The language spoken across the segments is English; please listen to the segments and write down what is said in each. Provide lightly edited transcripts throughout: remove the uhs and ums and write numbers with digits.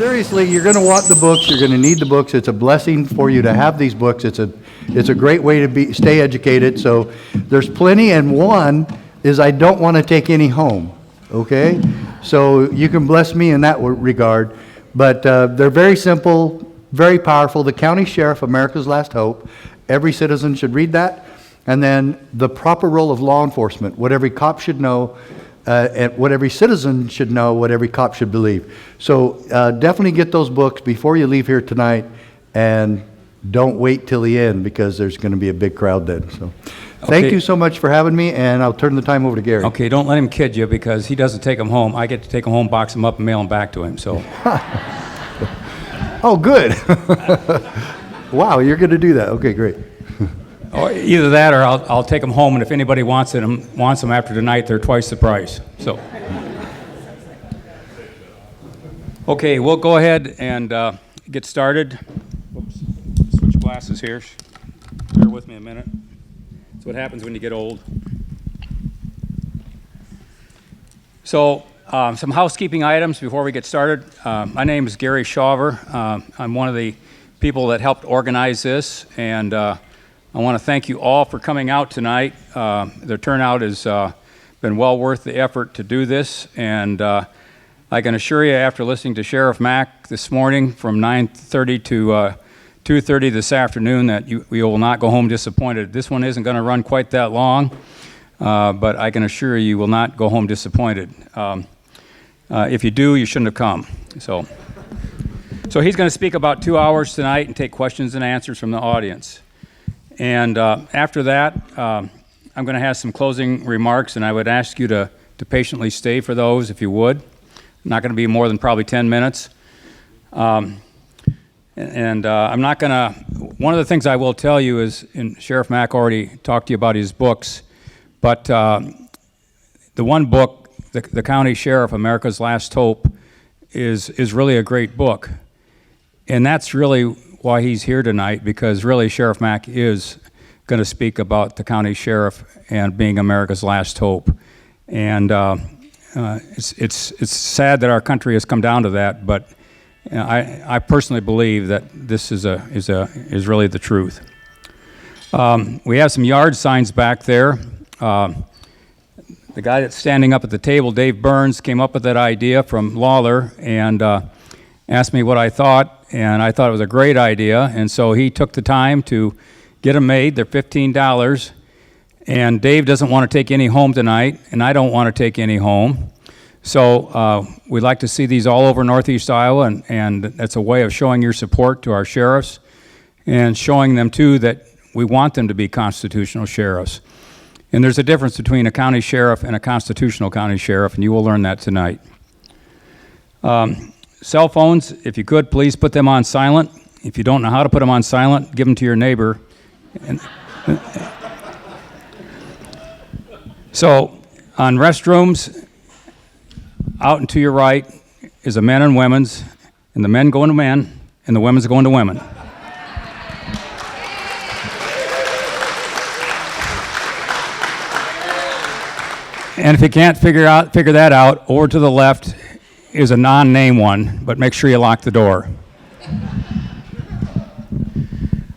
seriously, you're going to want the books. You're going to need the books. It's a blessing for you to have these books. It's a great way to stay educated. So there's plenty, and one is I don't want to take any home. Okay, so you can bless me in that regard. But they're very simple, very powerful. The County Sheriff, America's Last Hope. Every citizen should read that. And then the proper role of law enforcement, what every cop should know, and what every citizen should know, what every cop should believe. So definitely get those books before you leave here tonight, and don't wait till the end, because there's going to be a big crowd then. So thank you so much for having me, and I'll turn the time over to Gary. Okay, don't let him kid you, because he doesn't take them home. I get to take them home, box them up, and mail them back to him. So. Oh, good. Wow, you're going to do that. Okay, great. Or either that, or I'll take them home, and if anybody wants them after tonight, they're twice the price. So, okay, we'll go ahead and get started. Oops, switch glasses here. Bear with me a minute. That's what happens when you get old. So, some housekeeping items before we get started. My name is Gary Shaver. I'm one of the people that helped organize this, and I want to thank you all for coming out tonight. The turnout has been well worth the effort to do this, and I can assure you, after listening to Sheriff Mack this morning from 9:30 to 2:30 this afternoon, that you will not go home disappointed. This one isn't going to run quite that long, but I can assure you, you will not go home disappointed. If you do, you shouldn't have come. So he's going to speak about 2 hours tonight and take questions and answers from the audience. And after that, I'm going to have some closing remarks, and I would ask you to patiently stay for those, if you would. Not going to be more than probably 10 minutes. I'm not going to, one of the things I will tell you is, and Sheriff Mack already talked to you about his books, but the one book, the County Sheriff, America's Last Hope, is really a great book. And that's really why he's here tonight, because really Sheriff Mack is going to speak about the county sheriff and being America's last hope. And it's sad that our country has come down to that, but I personally believe that this is really the truth. We have some yard signs back there. The guy that's standing up at the table, Dave Burns, came up with that idea from Lawler and asked me what I thought. And I thought it was a great idea, and so he took the time to get them made. They're $15, and Dave doesn't want to take any home tonight, and I don't want to take any home. So we'd like to see these all over Northeast Iowa, and that's a way of showing your support to our sheriffs and showing them, too, that we want them to be constitutional sheriffs. And there's a difference between a county sheriff and a constitutional county sheriff, and you will learn that tonight. Cell phones, if you could, please put them on silent. If you don't know how to put them on silent, give them to your neighbor. So, on restrooms, out and to your right is a men and women's, and the men going to men, and the women's going to women. And if you can't figure that out, over to the left is a non-name one, but make sure you lock the door.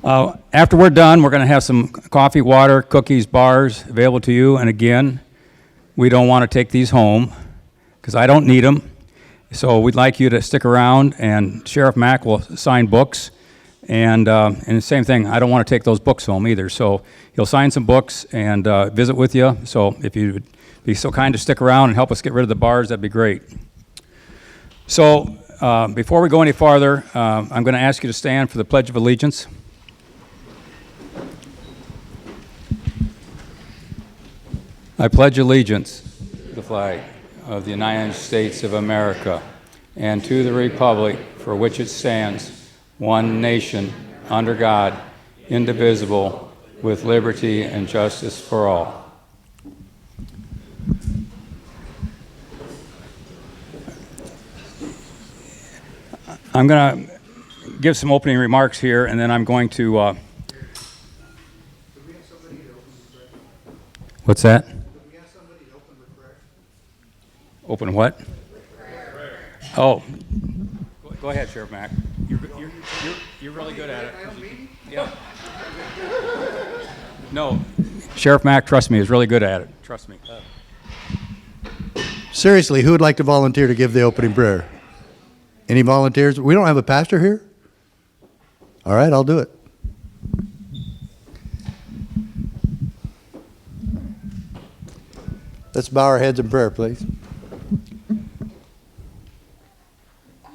After we're done, we're going to have some coffee, water, cookies, bars available to you. And again, we don't want to take these home because I don't need them. So we'd like you to stick around, and Sheriff Mack will sign books. And the same thing, I don't want to take those books home either. So he'll sign some books and visit with you. So if you would be so kind to stick around and help us get rid of the bars, that'd be great. So before we go any farther, I'm going to ask you to stand for the Pledge of Allegiance. I pledge allegiance to the flag of the United States of America and to the republic for which it stands, one nation, under God, indivisible, with liberty and justice for all. I'm going to give some opening remarks here, and then I'm going to... What's that? Open what? Oh. Go ahead, Sheriff Mack. You're really good at it. Yeah. No, Sheriff Mack, trust me, is really good at it. Trust me. Seriously, who would like to volunteer to give the opening prayer? Any volunteers? We don't have a pastor here? All right, I'll do it. Let's bow our heads in prayer, please.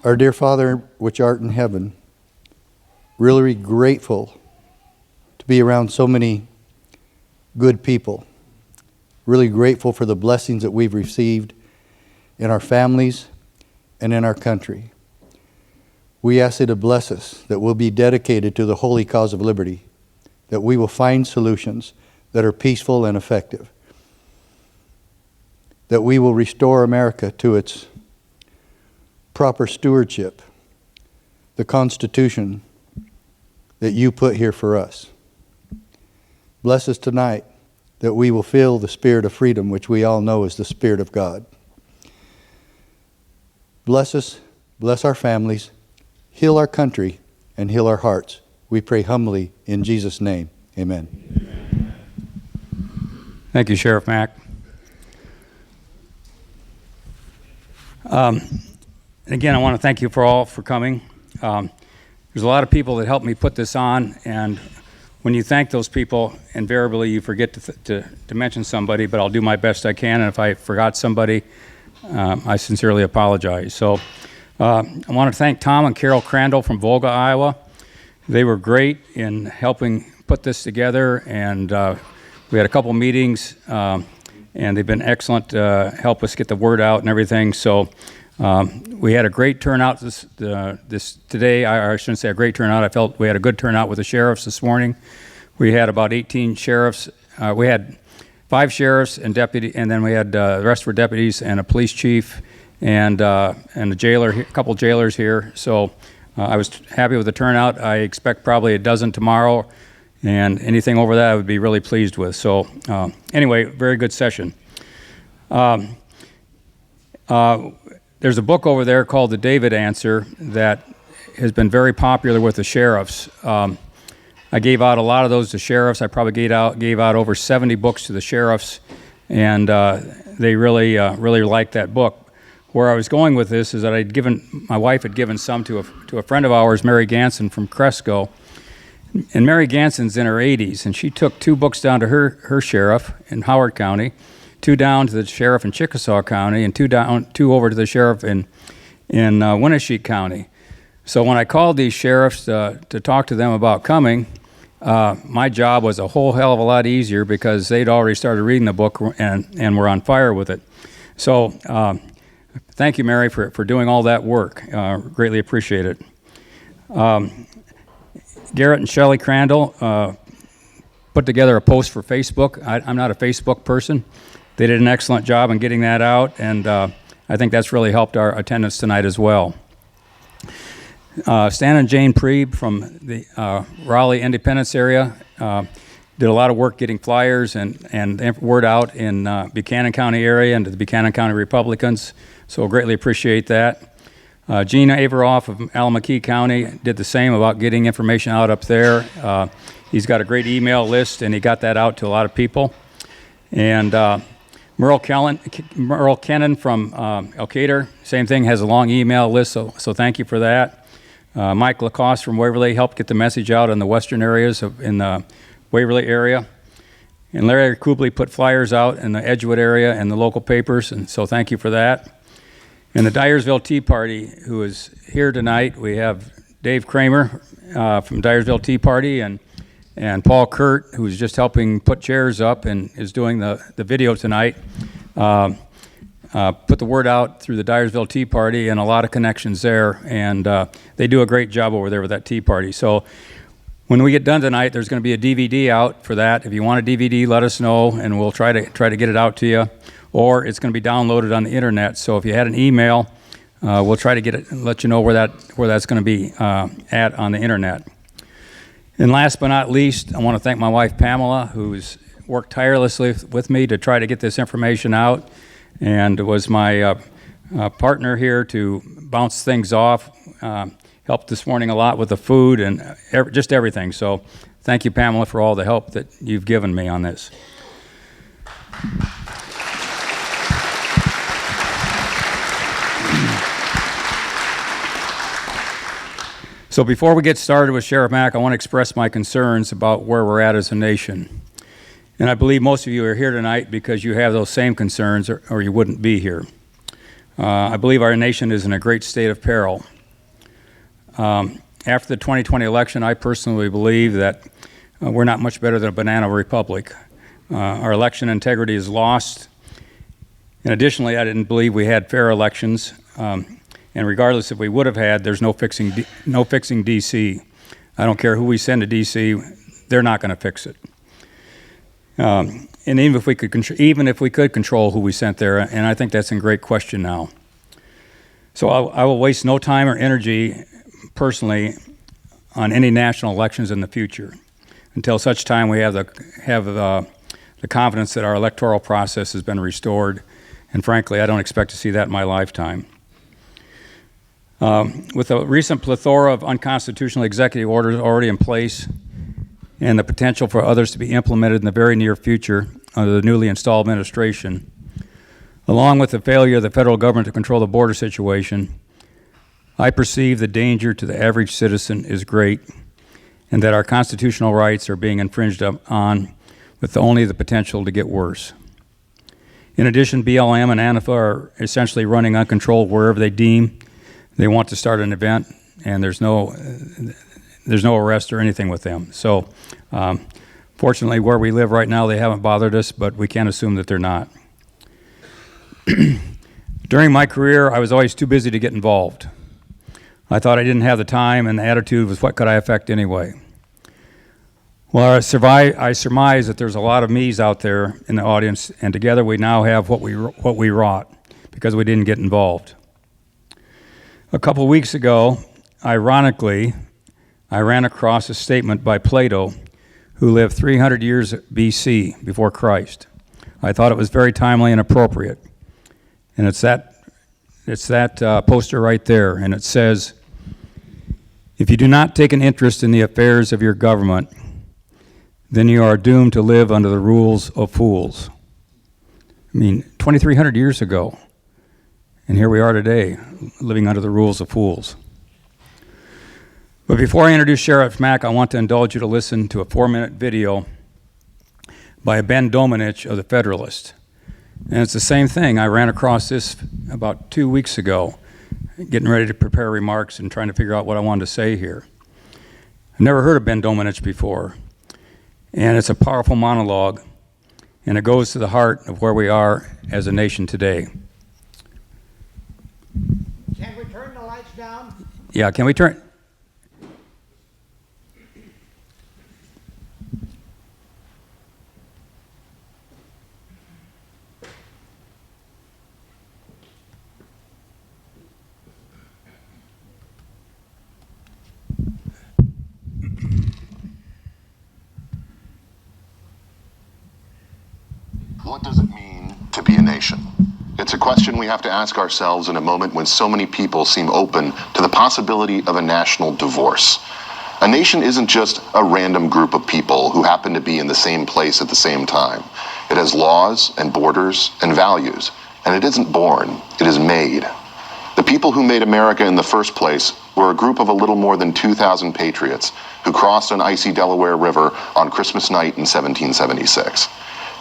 Our dear Father, which art in heaven, really grateful to be around so many good people. Really grateful for the blessings that we've received in our families and in our country. We ask you to bless us, that we'll be dedicated to the holy cause of liberty, that we will find solutions that are peaceful and effective, that we will restore America to its proper stewardship, the Constitution that you put here for us. Bless us tonight, that we will feel the spirit of freedom, which we all know is the Spirit of God. Bless us, bless our families, heal our country, and heal our hearts. We pray humbly in Jesus' name. Amen. Thank you, Sheriff Mack. Again, I want to thank you all for coming. There's a lot of people that helped me put this on, and when you thank those people, invariably you forget to mention somebody, but I'll do my best I can, and if I forgot somebody, I sincerely apologize. So I want to thank Tom and Carol Crandall from Volga, Iowa. They were great in helping put this together, and we had a couple meetings, and they've been excellent to help us get the word out and everything. So we had a great turnout this today. I shouldn't say a great turnout. I felt we had a good turnout with the sheriffs this morning. We had about 18 sheriffs. We had 5 sheriffs and deputy, and then we had the rest were deputies and a police chief and a jailer, a couple jailers here. So I was happy with the turnout. I expect probably a dozen tomorrow, and anything over that I would be really pleased with. So anyway, very good session. There's a book over there called The David Answer that has been very popular with the sheriffs. I gave out a lot of those to sheriffs. I probably gave out over 70 books to the sheriffs, and they really liked that book. Where I was going with this is that my wife had given some to a friend of ours, Mary Ganson from Cresco, and Mary Ganson's in her 80s, and she took 2 books down to her sheriff in Howard County, 2 down to the sheriff in Chickasaw County, and 2 over to the sheriff in Winneshiek County. So when I called these sheriffs to talk to them about coming, my job was a whole hell of a lot easier because they'd already started reading the book and were on fire with it. So thank you, Mary, for doing all that work. Greatly appreciate it. Garrett and Shelley Crandall put together a post for Facebook. I'm not a Facebook person. They did an excellent job in getting that out, and I think that's really helped our attendance tonight as well. Stan and Jane Preeb from the Raleigh Independence area did a lot of work getting flyers and word out in Buchanan County area and to the Buchanan County Republicans, so greatly appreciate that. Gene Averoff of Alameda County did the same about getting information out up there. He's got a great email list, and he got that out to a lot of people. And Merle Kennan from Elkader, same thing, has a long email list, so thank you for that. Mike Lacoste from Waverly helped get the message out in the western areas in the Waverly area. And Larry Kubley put flyers out in the Edgewood area and the local papers, and so thank you for that. And the Dyersville Tea Party, who is here tonight, we have Dave Kramer from Dyersville Tea Party and Paul Kurt, who's just helping put chairs up and is doing the video tonight. Put the word out through the Dyersville Tea Party and a lot of connections there, and they do a great job over there with that Tea Party. So when we get done tonight, there's going to be a DVD out for that. If you want a DVD, let us know, and we'll try to get it out to you. Or it's going to be downloaded on the internet. So if you had an email, we'll try to get it and let you know where that's going to be at on the internet. And last but not least, I want to thank my wife Pamela, who's worked tirelessly with me to try to get this information out, and was my partner here to bounce things off. helped this morning a lot with the food and just everything. So thank you, Pamela, for all the help that you've given me on this. So before we get started with Sheriff Mack, I want to express my concerns about where we're at as a nation. And I believe most of you are here tonight because you have those same concerns, or you wouldn't be here. I believe our nation is in a great state of peril. After the 2020 election, I personally believe that we're not much better than a banana republic. Our election integrity is lost. And additionally, I didn't believe we had fair elections. And regardless if we would have had, there's no fixing D.C. I don't care who we send to D.C., they're not going to fix it. And even if we could control who we sent there, and I think that's in great question now. So I will waste no time or energy personally on any national elections in the future until such time we have the confidence that our electoral process has been restored. And frankly, I don't expect to see that in my lifetime. With the recent plethora of unconstitutional executive orders already in place and the potential for others to be implemented in the very near future under the newly installed administration, along with the failure of the federal government to control the border situation, I perceive the danger to the average citizen is great and that our constitutional rights are being infringed on with only the potential to get worse. In addition, BLM and Antifa are essentially running uncontrolled wherever they deem they want to start an event, and there's no arrest or anything with them. So fortunately, where we live right now, they haven't bothered us, but we can't assume that they're not. During my career, I was always too busy to get involved. I thought I didn't have the time, and the attitude was, what could I affect anyway? Well, I surmise that there's a lot of me's out there in the audience, and together we now have what we wrought because we didn't get involved. A couple weeks ago, ironically, I ran across a statement by Plato, who lived 300 years BC, before Christ. I thought it was very timely and appropriate. And it's that poster right there, and it says, if you do not take an interest in the affairs of your government, then you are doomed to live under the rules of fools. I mean, 2,300 years ago, and here we are today, living under the rules of fools. But before I introduce Sheriff Mack, I want to indulge you to listen to a 4-minute video by Ben Domenech of the Federalist. And it's the same thing. I ran across this about 2 weeks ago, getting ready to prepare remarks and trying to figure out what I wanted to say here. I've never heard of Ben Domenech before. And it's a powerful monologue, and it goes to the heart of where we are as a nation today. Can we turn the lights down? Yeah, can we turn? What does it mean to be a nation? It's a question we have to ask ourselves in a moment when so many people seem open to the possibility of a national divorce. A nation isn't just a random group of people who happen to be in the same place at the same time. It has laws and borders and values, and it isn't born, it is made. The people who made America in the first place were a group of a little more than 2,000 patriots who crossed an icy Delaware River on Christmas night in 1776.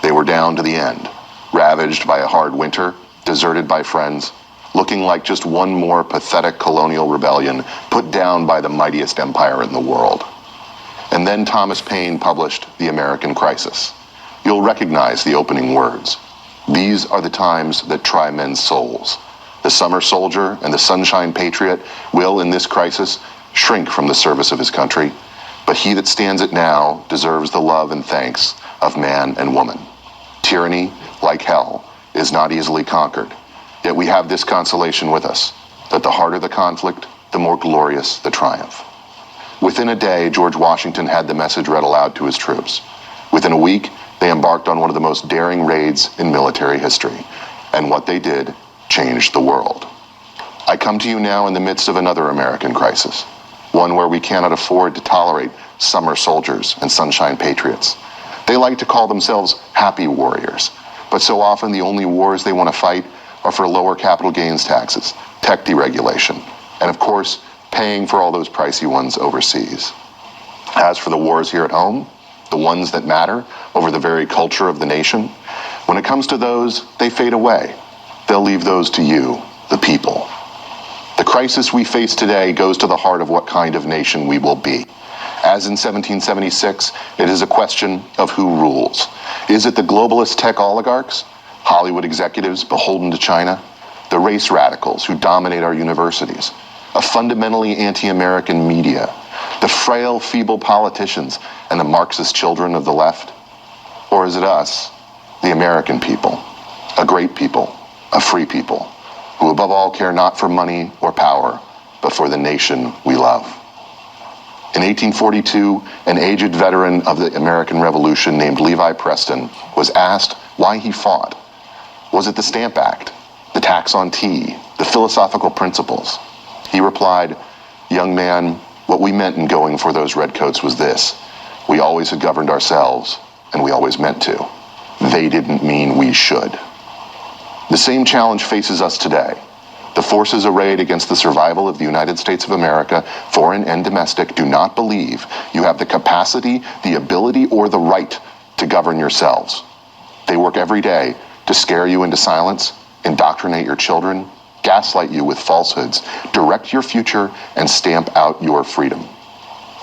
They were down to the end, ravaged by a hard winter, deserted by friends, looking like just one more pathetic colonial rebellion put down by the mightiest empire in the world. And then Thomas Paine published The American Crisis. You'll recognize the opening words. These are the times that try men's souls. The summer soldier and the sunshine patriot will, in this crisis, shrink from the service of his country, but he that stands it now deserves the love and thanks of man and woman. Tyranny, like hell, is not easily conquered. Yet we have this consolation with us, that the harder the conflict, the more glorious the triumph. Within a day, George Washington had the message read aloud to his troops. Within a week, they embarked on one of the most daring raids in military history. And what they did changed the world. I come to you now in the midst of another American crisis, one where we cannot afford to tolerate summer soldiers and sunshine patriots. They like to call themselves happy warriors, but so often the only wars they want to fight are for lower capital gains taxes, tech deregulation, and of course, paying for all those pricey ones overseas. As for the wars here at home, the ones that matter over the very culture of the nation, when it comes to those, they fade away. They'll leave those to you, the people. The crisis we face today goes to the heart of what kind of nation we will be. As in 1776, it is a question of who rules. Is it the globalist tech oligarchs, Hollywood executives beholden to China, the race radicals who dominate our universities, a fundamentally anti-American media, the frail, feeble politicians, and the Marxist children of the left? Or is it us, the American people, a great people, a free people, who above all care not for money or power, but for the nation we love? In 1842, an aged veteran of the American Revolution named Levi Preston was asked why he fought. Was it the Stamp Act, the tax on tea, the philosophical principles? He replied, "Young man, what we meant in going for those redcoats was this: we always had governed ourselves, and we always meant to. They didn't mean we should." The same challenge faces us today. The forces arrayed against the survival of the United States of America, foreign and domestic, do not believe you have the capacity, the ability, or the right to govern yourselves. They work every day to scare you into silence, indoctrinate your children, gaslight you with falsehoods, direct your future, and stamp out your freedom.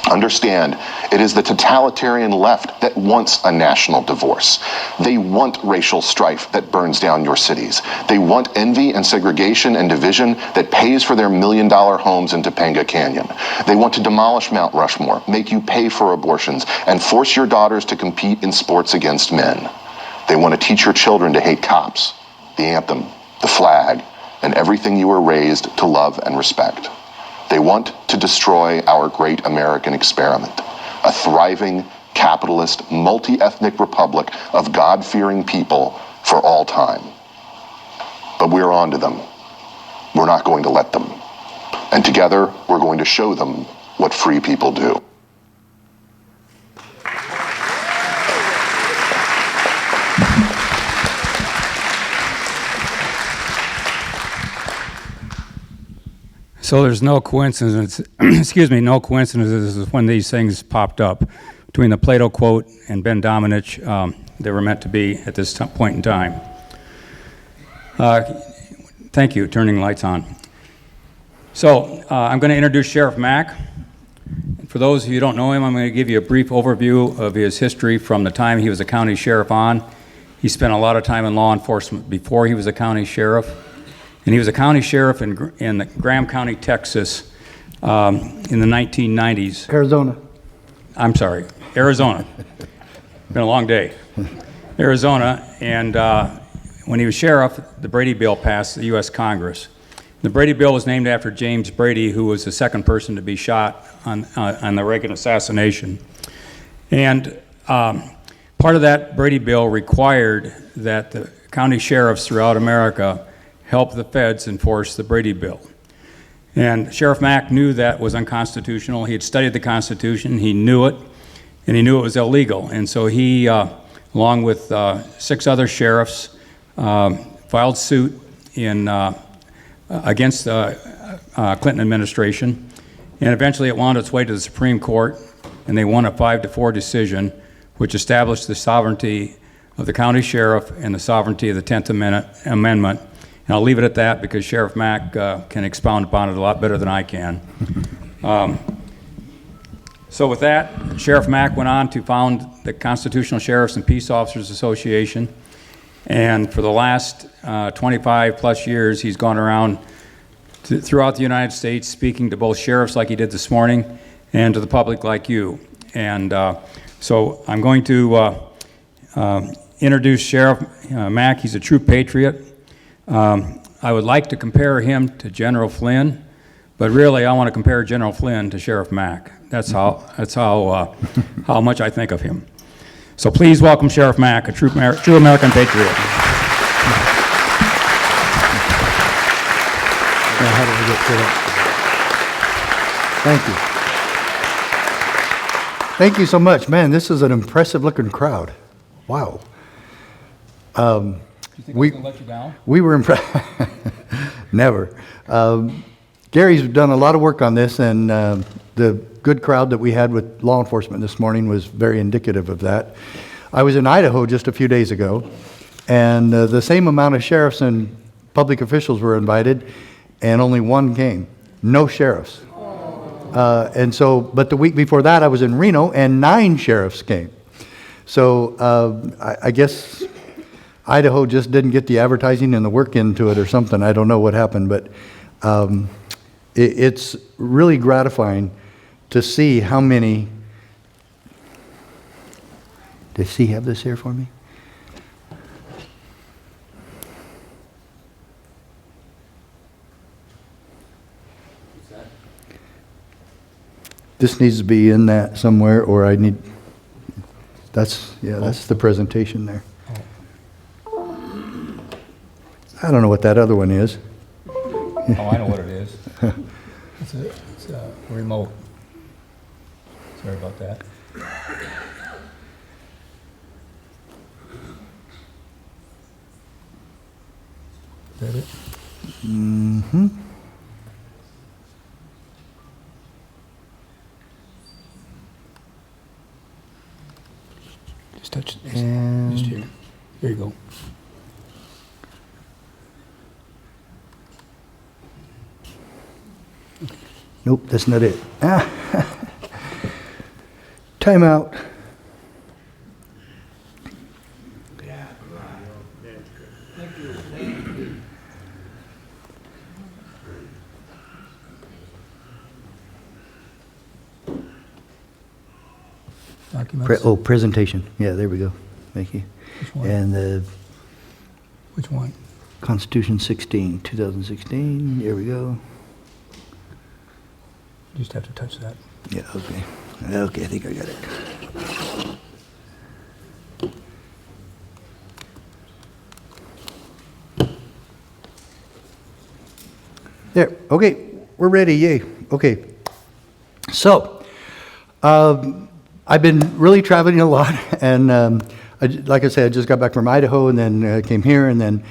Understand, it is the totalitarian left that wants a national divorce. They want racial strife that burns down your cities. They want envy and segregation and division that pays for their million-dollar homes in Topanga Canyon. They want to demolish Mount Rushmore, make you pay for abortions, and force your daughters to compete in sports against men. They want to teach your children to hate cops, the anthem, the flag, and everything you were raised to love and respect. They want to destroy our great American experiment, a thriving, capitalist, multi-ethnic republic of God-fearing people for all time. But we're on to them. We're not going to let them. And together, we're going to show them what free people do. So there's no coincidence, no coincidences when these things popped up between the Plato quote and Ben Domenech. They were meant to be at this point in time. Thank you, turning lights on. So I'm going to introduce Sheriff Mack. For those of you who don't know him, I'm going to give you a brief overview of his history from the time he was a county sheriff on. He spent a lot of time in law enforcement before he was a county sheriff. And he was a county sheriff in Graham County, Texas, in the 1990s. Arizona. I'm sorry, Arizona. Been a long day. Arizona, and when he was sheriff, the Brady Bill passed the U.S. Congress. The Brady Bill was named after James Brady, who was the second person to be shot on the Reagan assassination. And part of that Brady Bill required that the county sheriffs throughout America help the feds enforce the Brady Bill. And Sheriff Mack knew that was unconstitutional. He had studied the Constitution, he knew it, and he knew it was illegal. And so he, along with 6 other sheriffs, filed suit against the Clinton administration. And eventually it wound its way to the Supreme Court, and they won a 5-4 decision, which established the sovereignty of the county sheriff and the sovereignty of the 10th Amendment. And I'll leave it at that because Sheriff Mack can expound upon it a lot better than I can. So with that, Sheriff Mack went on to found the Constitutional Sheriffs and Peace Officers Association. And for the last 25 plus years, he's gone around throughout the United States speaking to both sheriffs like he did this morning and to the public like you. And so I'm going to introduce Sheriff Mack. He's a true patriot. I would like to compare him to General Flynn, but really I want to compare General Flynn to Sheriff Mack. That's how much I think of him. So please welcome Sheriff Mack, a true American patriot. How do we Thank you. Thank you so much. Man, this is an impressive-looking crowd. Wow. Do you think We- I was going to let you down? We were impressed. Never. Gary's done a lot of work on this, and the good crowd that we had with law enforcement this morning was very indicative of that. I was in Idaho just a few days ago, and the same amount of sheriffs and public officials were invited, and only one came. No sheriffs. But the week before that, I was in Reno, and 9 sheriffs came. So I guess Idaho just didn't get the advertising and the work into it or something. I don't know what happened, but it's really gratifying to see how many. Does he have this here for me? This needs to be in that somewhere, or I need, that's the presentation there. I don't know what that other one is. Oh, I know what it is. It's a remote. Sorry about that. Is that it? Mm-hmm. Just touch this. And- Just here. There you go. Nope, that's not it. Time out. Documents. Presentation. Yeah, there we go. Thank you. Which one? And the Which one? Constitution 16, 2016. Here we go. You just have to touch that. Yeah, okay. Okay, I think I got it. There, okay, we're ready, yay. Okay. So, I've been really traveling a lot, and like I said, I just got back from Idaho, and then came here, and then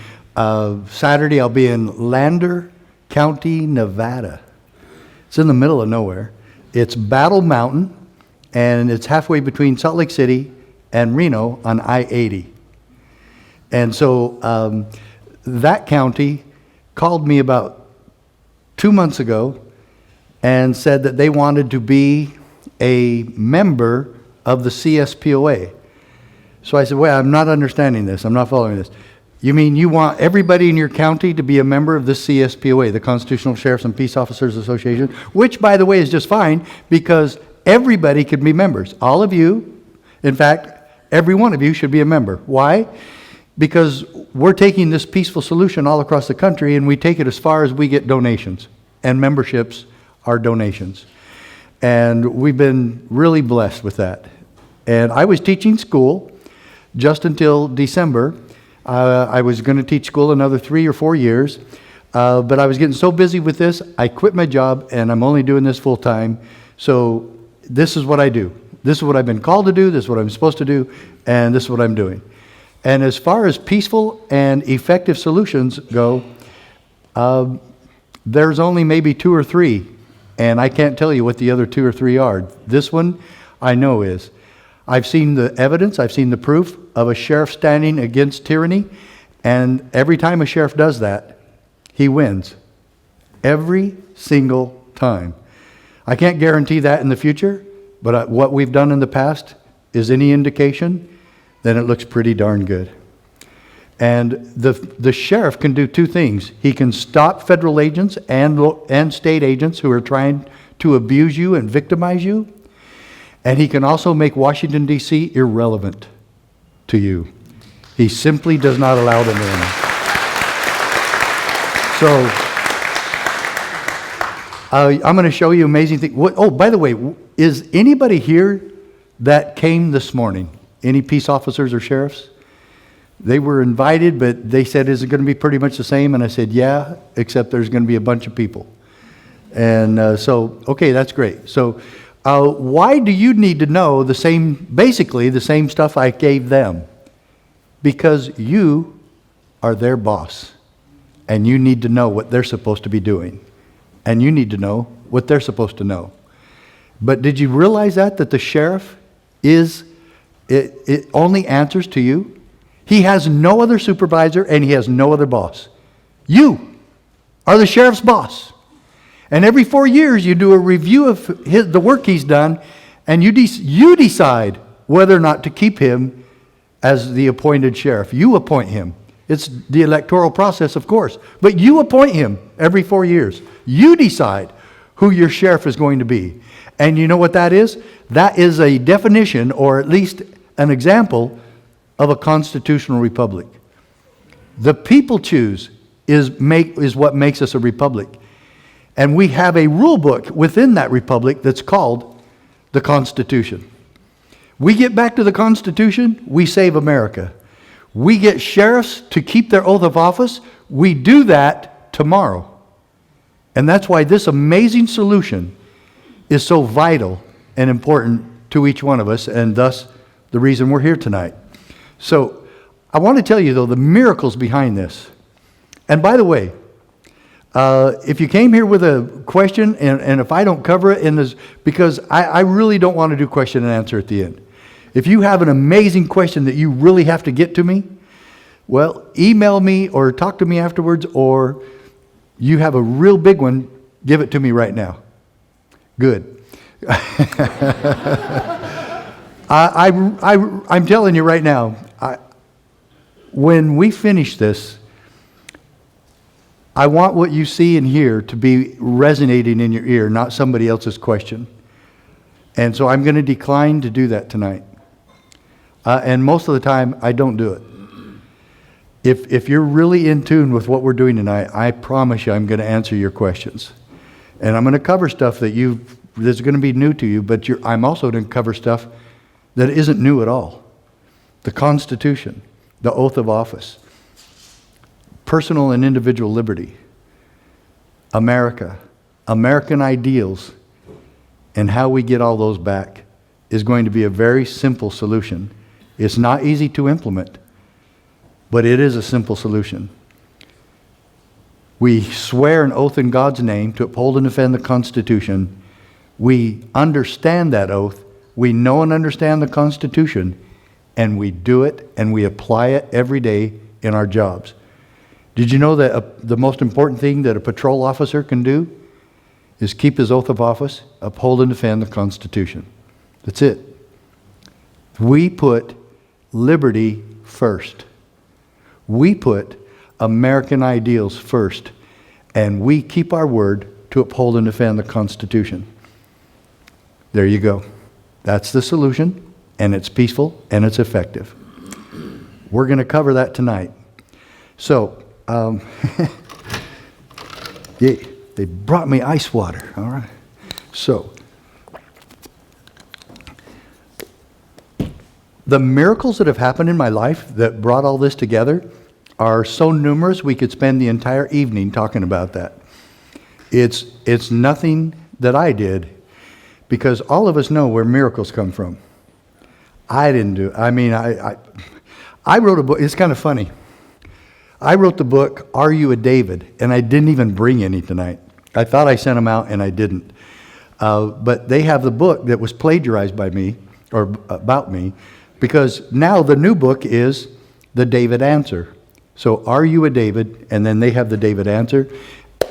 Saturday I'll be in Lander County, Nevada. It's in the middle of nowhere. It's Battle Mountain, and it's halfway between Salt Lake City and Reno on I-80. And so that county called me about 2 months ago and said that they wanted to be a member of the CSPOA. So I said, well, I'm not understanding this. I'm not following this. You mean you want everybody in your county to be a member of the CSPOA, the Constitutional Sheriffs and Peace Officers Association, which, by the way, is just fine because everybody could be members. All of you, in fact, every one of you should be a member. Why? Because we're taking this peaceful solution all across the country, and we take it as far as we get donations, and memberships are donations. And we've been really blessed with that. And I was teaching school just until December. I was going to teach school another 3 or 4 years, but I was getting so busy with this, I quit my job, and I'm only doing this full time. So this is what I do. This is what I've been called to do, this is what I'm supposed to do, and this is what I'm doing. And as far as peaceful and effective solutions go, there's only maybe 2 or 3, and I can't tell you what the other 2 or 3 are. This one I know is. I've seen the evidence, I've seen the proof of a sheriff standing against tyranny, and every time a sheriff does that, he wins. Every single time. I can't guarantee that in the future, but what we've done in the past is any indication, then it looks pretty darn good. And the sheriff can do 2 things. He can stop federal agents and state agents who are trying to abuse you and victimize you. And he can also make Washington, D.C. irrelevant to you. He simply does not allow them in. So, I'm going to show you amazing things. Oh, by the way, is anybody here that came this morning? Any peace officers or sheriffs? They were invited, but they said, is it going to be pretty much the same? And I said, yeah, except there's going to be a bunch of people. And so, okay, that's great. So why do you need to know basically the same stuff I gave them? Because you are their boss, and you need to know what they're supposed to be doing, and you need to know what they're supposed to know. But did you realize that the sheriff it only answers to you? He has no other supervisor, and he has no other boss. You are the sheriff's boss. And every 4 years, you do a review of the work he's done, and you decide whether or not to keep him as the appointed sheriff. You appoint him. It's the electoral process, of course, but you appoint him every 4 years. You decide who your sheriff is going to be. And you know what that is? That is a definition, or at least an example, of a constitutional republic. The people choose is what makes us a republic. And we have a rule book within that republic that's called the Constitution. We get back to the Constitution, we save America. We get sheriffs to keep their oath of office, we do that tomorrow. And that's why this amazing solution is so vital and important to each one of us, and thus the reason we're here tonight. So I want to tell you, though, the miracles behind this. And by the way, if you came here with a question, and if I don't cover it in this, because I really don't want to do question and answer at the end. If you have an amazing question that you really have to get to me, well, email me or talk to me afterwards, or you have a real big one, give it to me right now. Good. I'm telling you right now, when we finish this, I want what you see and hear to be resonating in your ear, not somebody else's question. And so I'm going to decline to do that tonight. And most of the time, I don't do it. If you're really in tune with what we're doing tonight, I promise you I'm going to answer your questions. And I'm going to cover stuff that's going to be new to you, but I'm also going to cover stuff that isn't new at all. The Constitution, the oath of office, personal and individual liberty, America, American ideals, and how we get all those back is going to be a very simple solution. It's not easy to implement, but it is a simple solution. We swear an oath in God's name to uphold and defend the Constitution. We understand that oath. We know and understand the Constitution, and we do it and we apply it every day in our jobs. Did you know that the most important thing that a patrol officer can do is keep his oath of office, uphold and defend the Constitution? That's it. We put liberty first. We put American ideals first, and we keep our word to uphold and defend the Constitution. There you go. That's the solution, and it's peaceful, and it's effective. We're going to cover that tonight. So, yeah, they brought me ice water, all right? So, the miracles that have happened in my life that brought all this together are so numerous we could spend the entire evening talking about that. It's nothing that I did, because all of us know where miracles come from. I didn't do it. I mean, I wrote a book. It's kind of funny. I wrote the book, Are You a David? And I didn't even bring any tonight. I thought I sent them out, and I didn't. But they have the book that was plagiarized by me, or about me, because now the new book is The David Answer. So, Are You a David? And then they have the David Answer.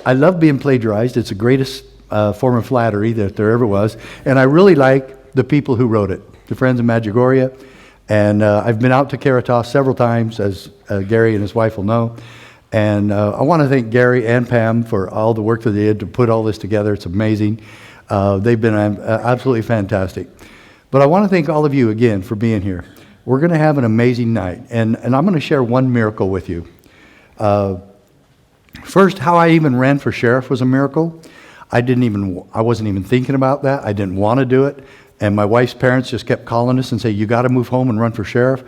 I love being plagiarized. It's the greatest form of flattery that there ever was. And I really like the people who wrote it, the friends of Medjugorje. And I've been out to Caritas several times, as Gary and his wife will know. And I want to thank Gary and Pam for all the work that they did to put all this together. It's amazing. They've been absolutely fantastic. But I want to thank all of you again for being here. We're going to have an amazing night. And I'm going to share one miracle with you. First, how I even ran for sheriff was a miracle. I wasn't even thinking about that. I didn't want to do it. And my wife's parents just kept calling us and saying, you got to move home and run for sheriff.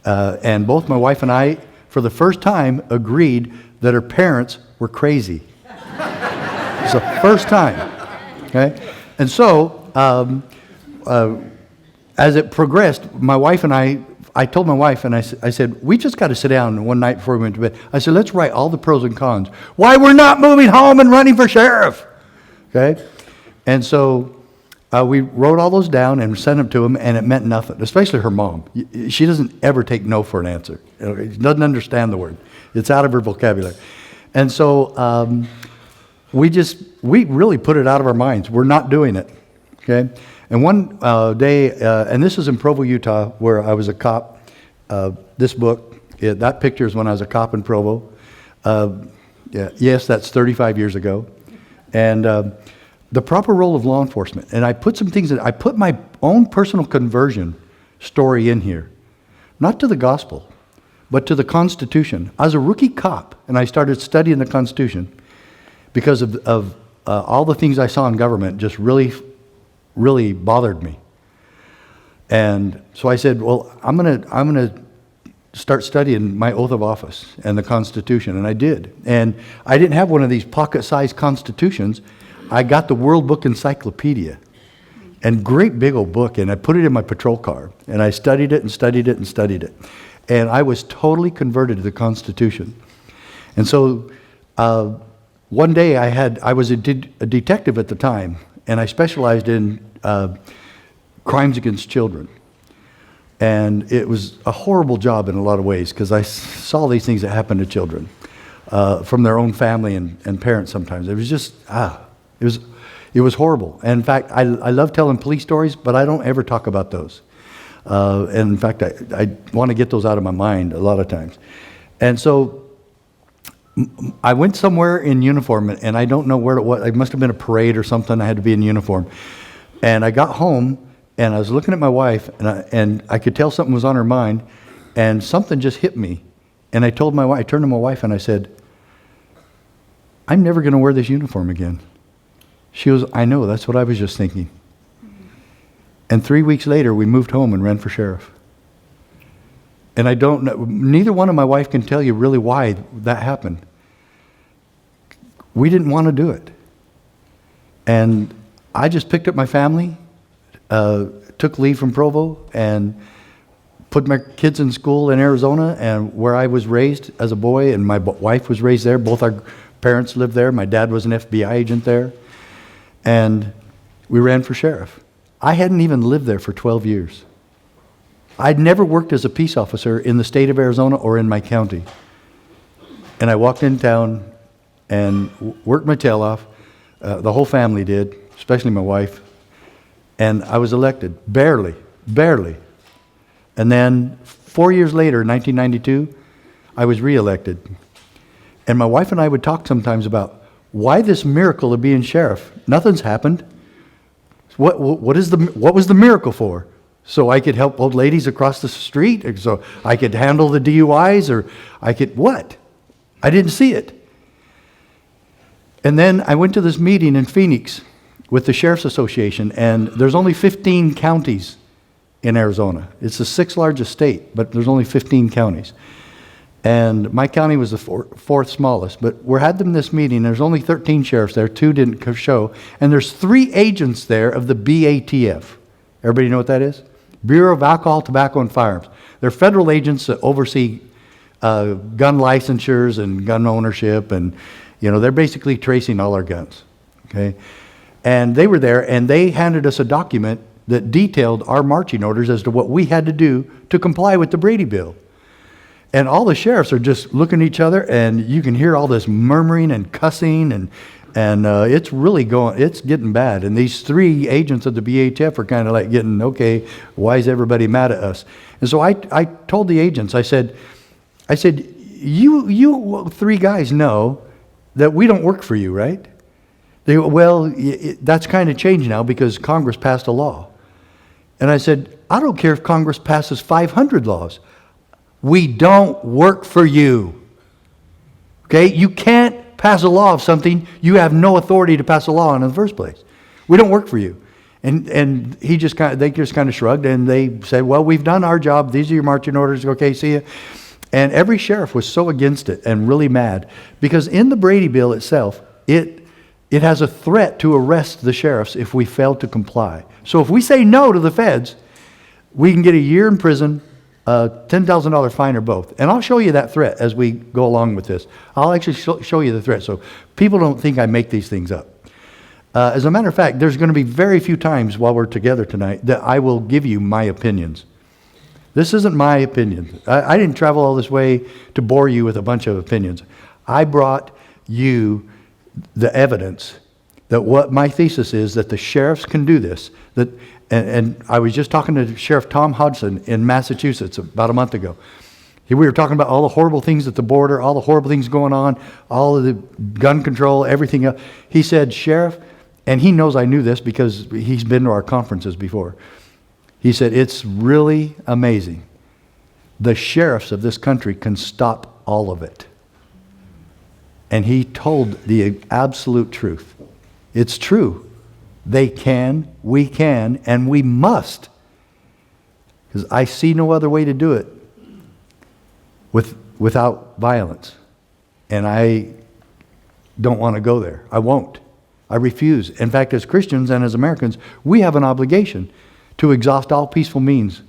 And both my wife and I, for the first time, agreed that her parents were crazy. It's the first time. Okay? And so, as it progressed, my wife and I told my wife, and I said, we just got to sit down one night before we went to bed. I said, let's write all the pros and cons. Why we're not moving home and running for sheriff. Okay? And so we wrote all those down and sent them to him, and it meant nothing, especially her mom. She doesn't ever take no for an answer. She doesn't understand the word. It's out of her vocabulary. And so we really put it out of our minds. We're not doing it. Okay? And one day, and this is in Provo, Utah, where I was a cop. This book, that picture is when I was a cop in Provo. Yes, that's 35 years ago. And the proper role of law enforcement. And I put some things I put my own personal conversion story in here. Not to the gospel, but to the Constitution. I was a rookie cop, and I started studying the Constitution because of all the things I saw in government just really bothered me. And so I said, well, I'm gonna start studying my oath of office and the Constitution, and I did. And I didn't have one of these pocket-sized constitutions. I got the World Book Encyclopedia, and great big old book, and I put it in my patrol car, and I studied it and studied it and studied it. And I was totally converted to the Constitution. And so one day I was a detective at the time, and I specialized in crimes against children. And it was a horrible job in a lot of ways because I saw these things that happen to children from their own family and parents sometimes. It was just, it was horrible. And in fact, I love telling police stories, but I don't ever talk about those. And in fact, I want to get those out of my mind a lot of times. And so I went somewhere in uniform, and I don't know where it was. It must have been a parade or something. I had to be in uniform. And I got home, and I was looking at my wife, and I could tell something was on her mind, and something just hit me. And I turned to my wife, and I said, I'm never going to wear this uniform again. She goes, I know, that's what I was just thinking. And 3 weeks later, we moved home and ran for sheriff. And I don't know, neither one of my wife can tell you really why that happened. We didn't want to do it. And I just picked up my family, took leave from Provo, and put my kids in school in Arizona, and where I was raised as a boy, and my wife was raised there. Both our parents lived there. My dad was an FBI agent there. And we ran for sheriff. I hadn't even lived there for 12 years. I'd never worked as a peace officer in the state of Arizona or in my county. And I walked in town and worked my tail off. The whole family did, especially my wife. And I was elected, barely. And then 4 years later, 1992, I was reelected. And my wife and I would talk sometimes about why this miracle of being sheriff? Nothing's happened. What was the miracle for? So I could help old ladies across the street, or so I could handle the DUIs, or I could what? I didn't see it. And then I went to this meeting in Phoenix with the Sheriff's Association, and there's only 15 counties in Arizona. It's the 6th largest state, but there's only 15 counties. And my county was the fourth smallest, but we had them this meeting. There's only 13 sheriffs there, 2 didn't show, and there's 3 agents there of the BATF. Everybody know what that is? Bureau of Alcohol, Tobacco, and Firearms. They're federal agents that oversee gun licensures and gun ownership, and they're basically tracing all our guns. Okay, and they were there, and they handed us a document that detailed our marching orders as to what we had to do to comply with the Brady Bill. And all the sheriffs are just looking at each other, and you can hear all this murmuring and cussing, and it's really it's getting bad. And these 3 agents of the BATF are kind of like getting, okay, why is everybody mad at us? And so I told the agents, I said, you 3 guys know that we don't work for you, right? They go, well, that's kind of changed now because Congress passed a law. And I said, I don't care if Congress passes 500 laws. We don't work for you. Okay? You can't pass a law of something you have no authority to pass a law on in the first place. We don't work for you. And they just kind of shrugged, and they said, well, we've done our job. These are your marching orders. Okay, see ya. And every sheriff was so against it and really mad because in the Brady Bill itself, it it has a threat to arrest the sheriffs if we fail to comply. So if we say no to the feds, we can get a year in prison, a $10,000 fine, or both. And I'll show you that threat as we go along with this. I'll actually show you the threat so people don't think I make these things up. As a matter of fact, there's going to be very few times while we're together tonight that I will give you my opinions. This isn't my opinion. I didn't travel all this way to bore you with a bunch of opinions. I brought you the evidence that what my thesis is, that the sheriffs can do this. And I was just talking to Sheriff Tom Hodgson in Massachusetts about a month ago. We were talking about all the horrible things at the border, all the horrible things going on, all of the gun control, everything else. He said, Sheriff, and he knows I knew this because he's been to our conferences before. He said, it's really amazing. The sheriffs of this country can stop all of it. And he told the absolute truth. It's true. They can, we can, and we must. Because I see no other way to do it without violence. And I don't want to go there. I won't. I refuse. In fact, as Christians and as Americans, we have an obligation to exhaust all peaceful means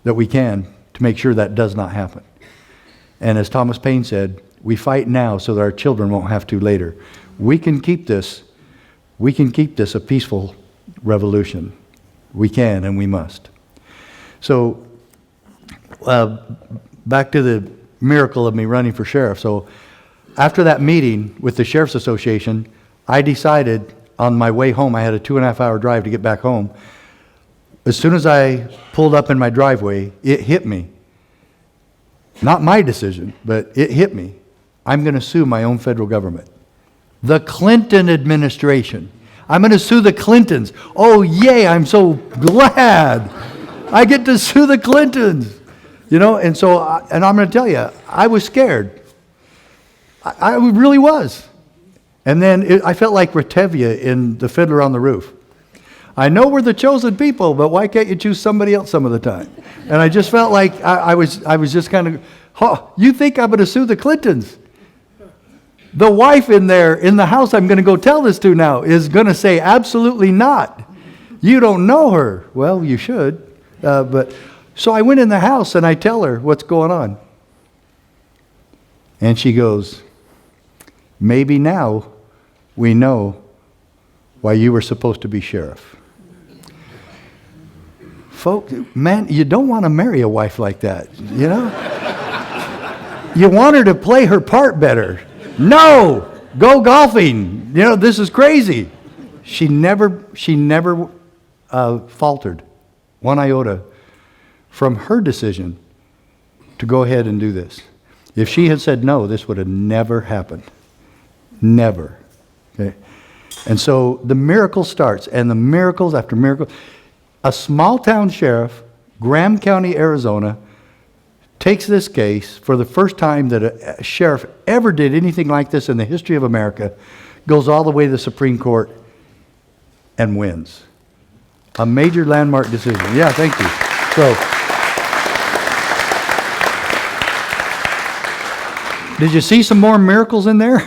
that we can to make sure that does not happen. And as Thomas Paine said, we fight now so that our children won't have to later. We can keep this a peaceful revolution. We can and we must. So, back to the miracle of me running for sheriff. So, after that meeting with the Sheriff's Association, I decided on my way home, I had a 2.5-hour drive to get back home. As soon as I pulled up in my driveway, it hit me. Not my decision, but it hit me. I'm going to sue my own federal government. The Clinton administration. I'm going to sue the Clintons. Oh, yay, I'm so glad. I get to sue the Clintons. And so, and I'm going to tell you, I was scared. I really was. And then I felt like Ratevia in The Fiddler on the Roof. I know we're the chosen people, but why can't you choose somebody else some of the time? And I just felt like I was just kind of, you think I'm going to sue the Clintons? The wife in the house I'm going to go tell this to now is going to say, absolutely not. You don't know her. Well, you should. So I went in the house and I tell her what's going on. And she goes, maybe now we know why you were supposed to be sheriff. Folks, man, you don't want to marry a wife like that, You want her to play her part better. No! Go golfing. This is crazy. She never faltered one iota from her decision to go ahead and do this. If she had said no, this would have never happened. Never. Okay? And so the miracle starts, and the miracles after miracles. A small town sheriff, Graham County, Arizona, takes this case for the first time that a sheriff ever did anything like this in the history of America, goes all the way to the Supreme Court, and wins. A major landmark decision. Yeah, thank you. So, did you see some more miracles in there?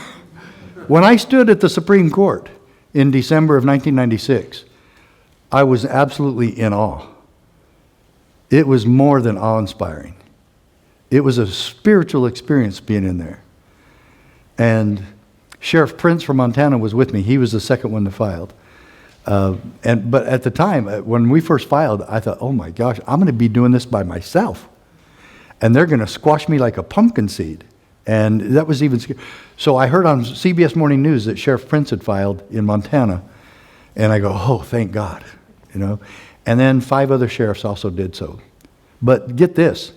When I stood at the Supreme Court in December of 1996, I was absolutely in awe. It was more than awe-inspiring. It was a spiritual experience being in there. And Sheriff Prince from Montana was with me. He was the second one that filed. But at the time, when we first filed, I thought, oh my gosh, I'm going to be doing this by myself. And they're going to squash me like a pumpkin seed. And that was even scary. So I heard on CBS Morning News that Sheriff Prince had filed in Montana. And I go, oh, thank God. And then 5 other sheriffs also did so. But get this.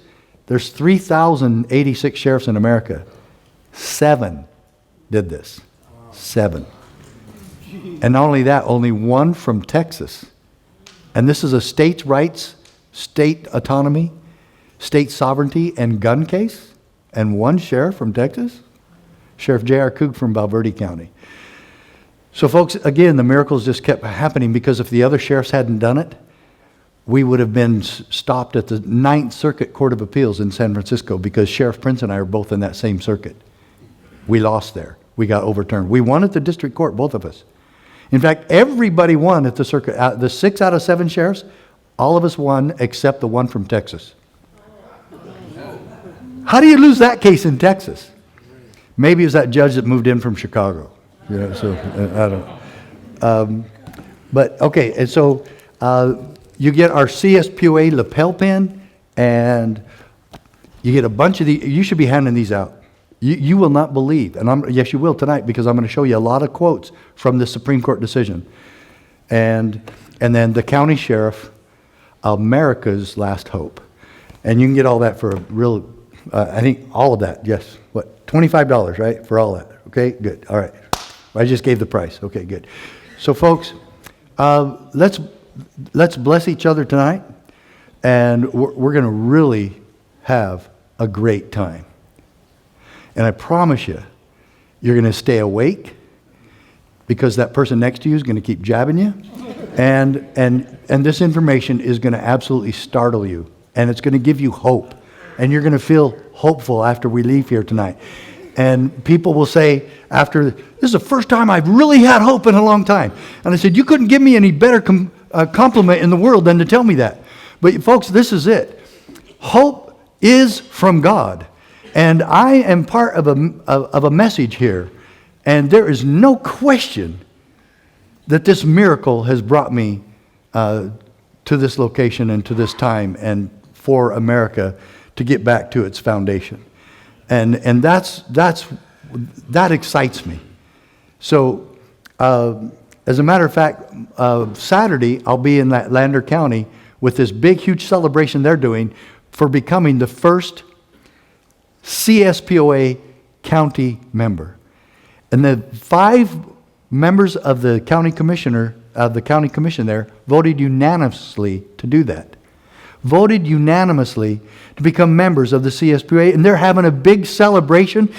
There's 3,086 sheriffs in America. 7 did this. 7. And not only that, only 1 from Texas. And this is a states' rights, state autonomy, state sovereignty, and gun case. And 1 sheriff from Texas, Sheriff J.R. Coog from Valverde County. So folks, again, the miracles just kept happening because if the other sheriffs hadn't done it, we would have been stopped at the 9th Circuit Court of Appeals in San Francisco because Sheriff Prince and I are both in that same circuit. We lost there. we got overturned. We won at the district court, both of us. In fact, everybody won at the circuit. The 6 out of 7 sheriffs, all of us won except the one from Texas. How do you lose that case in Texas? Maybe it was that judge that moved in from Chicago. So I don't know. But okay, and so you get our CSPOA lapel pin, and you get a bunch of these. You should be handing these out. You will not believe, and yes, you will tonight, because I'm going to show you a lot of quotes from the Supreme Court decision, and then the county sheriff, America's last hope, and you can get all that for a real. I think all of that. Yes, what, $25, right, for all that? Okay, good. All right, I just gave the price. Okay, good. So, folks, let's bless each other tonight, and we're going to really have a great time. And I promise you, you're going to stay awake, because that person next to you is going to keep jabbing you, and this information is going to absolutely startle you, and it's going to give you hope, and you're going to feel hopeful after we leave here tonight. And people will say after, this is the first time I've really had hope in a long time. And I said, you couldn't give me any better compliment in the world than to tell me that. But folks, this is it. Hope is from God. And I am part of a message here. And there is no question that this miracle has brought me to this location and to this time, and for America to get back to its foundation. And that excites me. So, as a matter of fact, Saturday I'll be in that Lander County with this big, huge celebration they're doing for becoming the first CSPOA county member. And the 5 members of the county commission there voted unanimously to do that. Voted unanimously to become members of the CSPOA, and they're having a big celebration.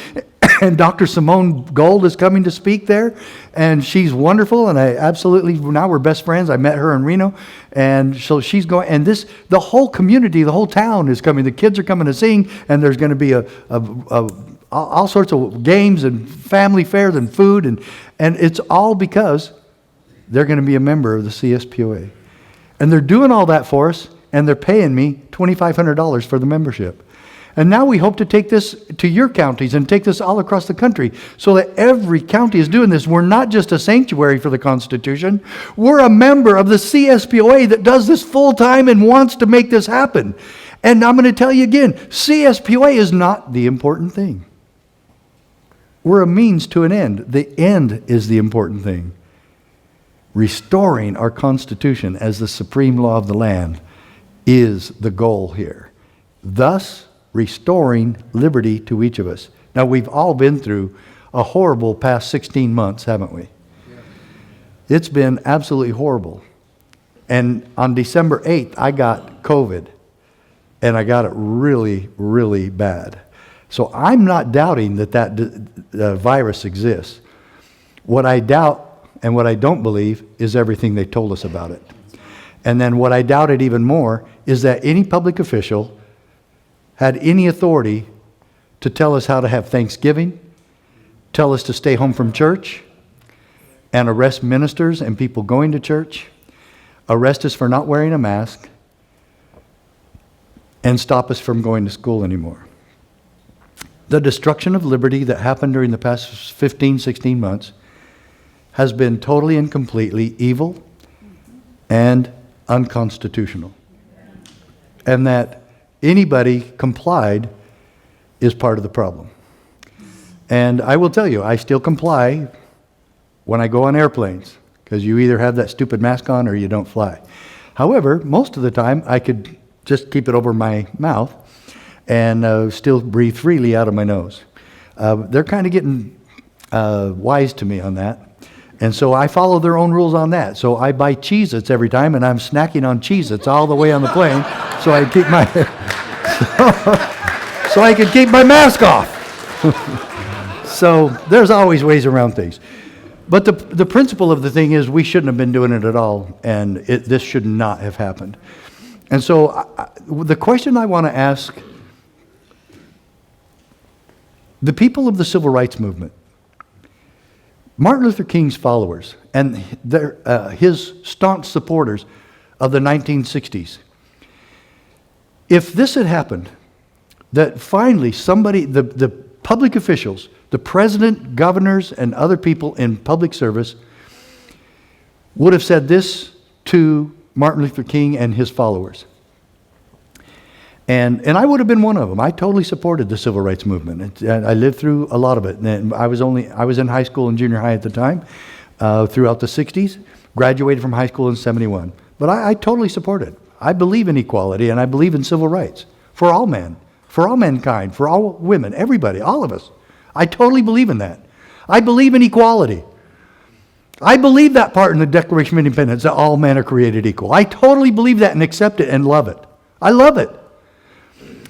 And Dr. Simone Gold is coming to speak there, and she's wonderful, and I absolutely, now we're best friends. I met her in Reno, and so she's going, and the whole community, the whole town is coming. The kids are coming to sing, and there's going to be all sorts of games and family fairs and food, and it's all because they're going to be a member of the CSPOA. And they're doing all that for us, and they're paying me $2,500 for the membership. And now we hope to take this to your counties and take this all across the country, so that every county is doing this. We're not just a sanctuary for the Constitution. We're a member of the CSPOA that does this full time and wants to make this happen. And I'm going to tell you again, CSPOA is not the important thing. We're a means to an end. The end is the important thing. Restoring our Constitution as the supreme law of the land is the goal here. Thus, restoring liberty to each of us. Now, we've all been through a horrible past 16 months, haven't we? Yeah. It's been absolutely horrible. And on December 8th, I got COVID, and I got it really, really bad. So I'm not doubting that virus exists. What I doubt and what I don't believe is everything they told us about it. And then what I doubted even more is that any public official had any authority to tell us how to have Thanksgiving, tell us to stay home from church, and arrest ministers and people going to church, arrest us for not wearing a mask, and stop us from going to school anymore. The destruction of liberty that happened during the past 15, 16 months has been totally and completely evil and unconstitutional. And that anybody complied is part of the problem. And I will tell you, I still comply when I go on airplanes, because you either have that stupid mask on or you don't fly. However, most of the time I could just keep it over my mouth and still breathe freely out of my nose. They're kind of getting wise to me on that. And so I follow their own rules on that. So I buy Cheez-Its every time, and I'm snacking on Cheez-Its all the way on the plane, so I keep my so I can keep my mask off. So there's always ways around things. But the principle of the thing is, we shouldn't have been doing it at all, and this should not have happened. And so the question I want to ask the people of the civil rights movement Martin Luther King's followers and his staunch supporters of the 1960s, if this had happened, that finally somebody, the public officials, the president, governors, and other people in public service would have said this to Martin Luther King and his followers. And I would have been one of them. I totally supported the civil rights movement. I lived through a lot of it. And I was in high school and junior high at the time, throughout the 60s, graduated from high school in 71. But I totally support it. I believe in equality and I believe in civil rights for all men, for all mankind, for all women, everybody, all of us. I totally believe in that. I believe in equality. I believe that part in the Declaration of Independence, that all men are created equal. I totally believe that and accept it and love it. I love it.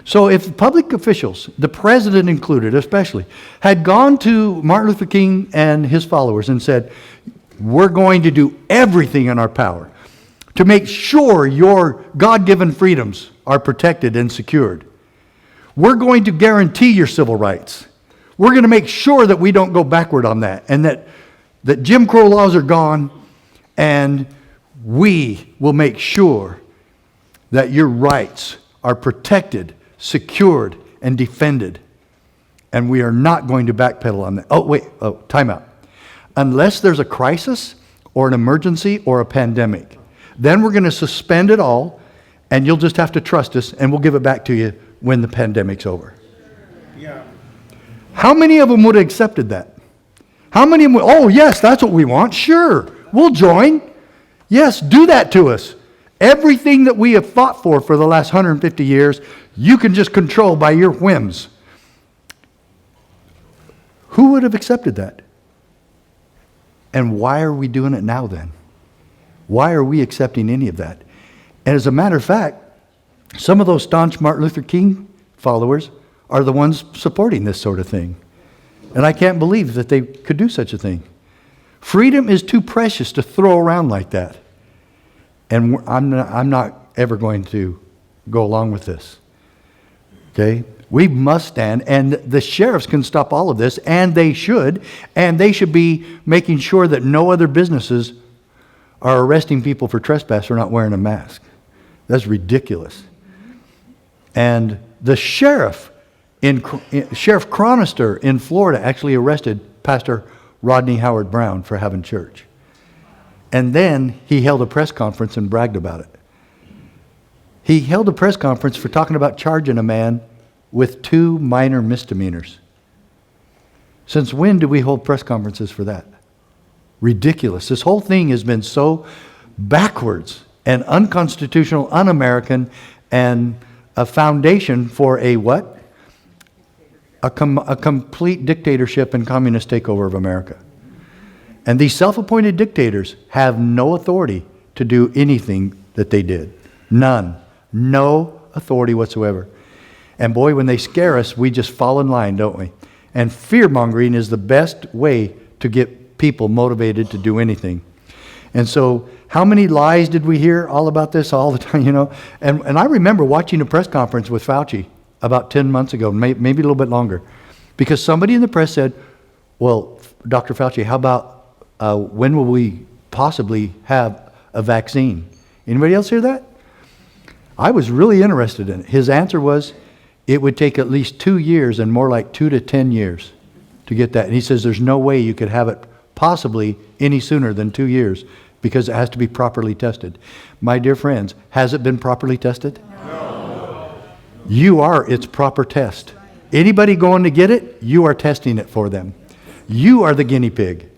So if public officials, the president included especially, had gone to Martin Luther King and his followers and said, we're going to do everything in our power to make sure your God-given freedoms are protected and secured. We're going to guarantee your civil rights. We're going to make sure that we don't go backward on that, and that Jim Crow laws are gone, and we will make sure that your rights are protected, secured, and defended. And we are not going to backpedal on that. Time out. Unless there's a crisis or an emergency or a pandemic, then we're going to suspend it all, and you'll just have to trust us, and we'll give it back to you when the pandemic's over. Yeah. How many of them would have accepted that? How many of them, oh yes, that's what we want. Sure, we'll join. Yes, do that to us. Everything that we have fought for the last 150 years, you can just control by your whims. Who would have accepted that? And why are we doing it now then? Why are we accepting any of that? And as a matter of fact, some of those staunch Martin Luther King followers are the ones supporting this sort of thing. And I can't believe that they could do such a thing. Freedom is too precious to throw around like that. And I'm not ever going to go along with this. Okay? We must stand, and the sheriffs can stop all of this, and they should be making sure that no other businesses are arresting people for trespass for not wearing a mask. That's ridiculous. And the sheriff, Sheriff Chronister in Florida actually arrested Pastor Rodney Howard Brown for having church. And then he held a press conference and bragged about it. He held a press conference for talking about charging a man with 2 minor misdemeanors. Since when do we hold press conferences for that? Ridiculous. This whole thing has been so backwards and unconstitutional, un-American, and a foundation for a what? A complete dictatorship and communist takeover of America. And these self-appointed dictators have no authority to do anything that they did. None. No authority whatsoever. And boy, when they scare us, we just fall in line, don't we? And fear-mongering is the best way to get people motivated to do anything. And so, how many lies did we hear all about this all the time, you know? And I remember watching a press conference with Fauci about 10 months ago, maybe a little bit longer. Because somebody in the press said, well, Dr. Fauci, how about when will we possibly have a vaccine? Anybody else hear that? I was really interested in it. His answer was, it would take at least 2 years and more like 2 to 10 years to get that. And he says there's no way you could have it possibly any sooner than 2 years because it has to be properly tested. My dear friends, has it been properly tested? No. You are its proper test. Anybody going to get it, you are testing it for them. You are the guinea pig.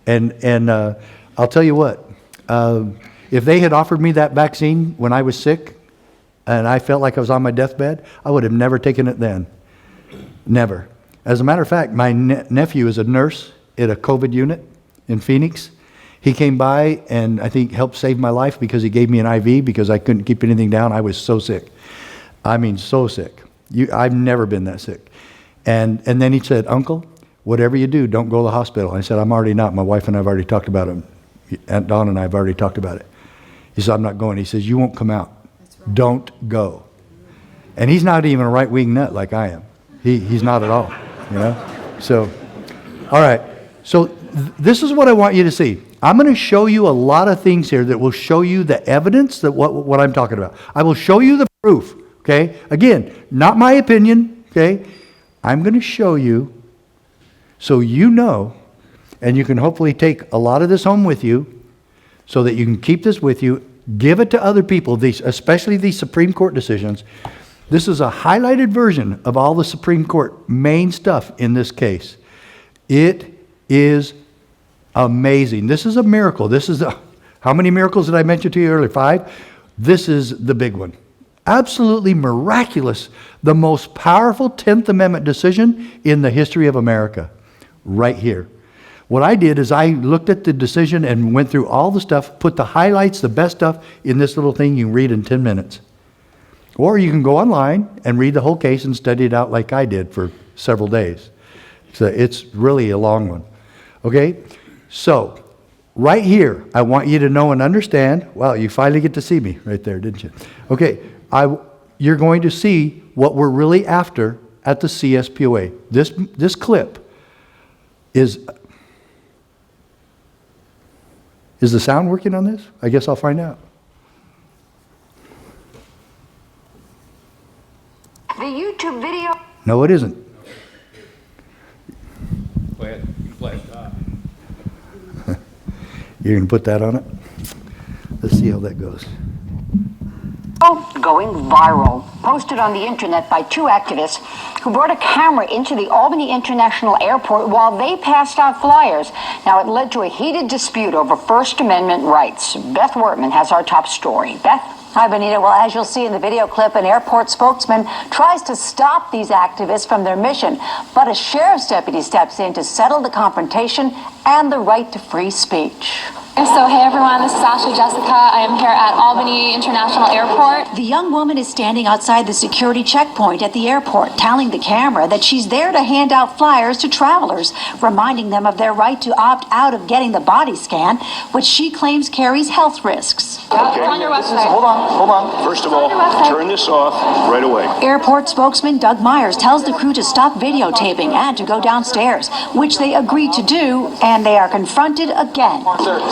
And I'll tell you what, if they had offered me that vaccine when I was sick and I felt like I was on my deathbed, I would have never taken it then. Never. As a matter of fact, my nephew is a nurse at a COVID unit in Phoenix. He came by and I think helped save my life because he gave me an IV because I couldn't keep anything down. I was so sick. I mean, so sick. I've never been that sick. And then he said, Uncle, whatever you do, don't go to the hospital. I said, I'm already not. My wife and I have already talked about it. Aunt Dawn and I have already talked about it. He said, I'm not going. He says, you won't come out. Right. Don't go. And he's not even a right-wing nut like I am. He's not at all, you know. So, all right. So this is what I want you to see. I'm going to show you a lot of things here that will show you the evidence that what I'm talking about. I will show you the proof, okay? Again, not my opinion, okay? I'm going to show you so you know, and you can hopefully take a lot of this home with you so that you can keep this with you, give it to other people, especially these Supreme Court decisions. This is a highlighted version of all the Supreme Court main stuff in this case. It is amazing. This is a miracle. How many miracles did I mention to you earlier? 5? This is the big one. Absolutely miraculous. The most powerful 10th Amendment decision in the history of America. Right here. What I did is I looked at the decision and went through all the stuff, put the highlights, the best stuff in this little thing you can read in 10 minutes. Or you can go online and read the whole case and study it out like I did for several days. So it's really a long one. Okay? So, right here, I want you to know and understand. Wow, you finally get to see me right there, didn't you? Okay, you're going to see what we're really after at the CSPOA. This clip is the sound working on this? I guess I'll find out. The YouTube video. No, it isn't. Go ahead. You play it. You're going to put that on it? Let's see how that goes. Going viral, posted on the internet by 2 activists who brought a camera into the Albany International Airport while they passed out flyers. Now, it led to a heated dispute over First Amendment rights. Beth Wortman has our top story. Beth? Hi, Benita. Well, as you'll see in the video clip, an airport spokesman tries to stop these activists from their mission, but a sheriff's deputy steps in to settle the confrontation and the right to free speech. So, hey everyone, this is Ashley Jessica. I am here at Albany International Airport. The young woman is standing outside the security checkpoint at the airport, telling the camera that she's there to hand out flyers to travelers, reminding them of their right to opt out of getting the body scan, which she claims carries health risks. Okay. It's on your website. Hold on. First of all, turn this off right away. Airport spokesman Doug Myers tells the crew to stop videotaping and to go downstairs, which they agree to do, and they are confronted again.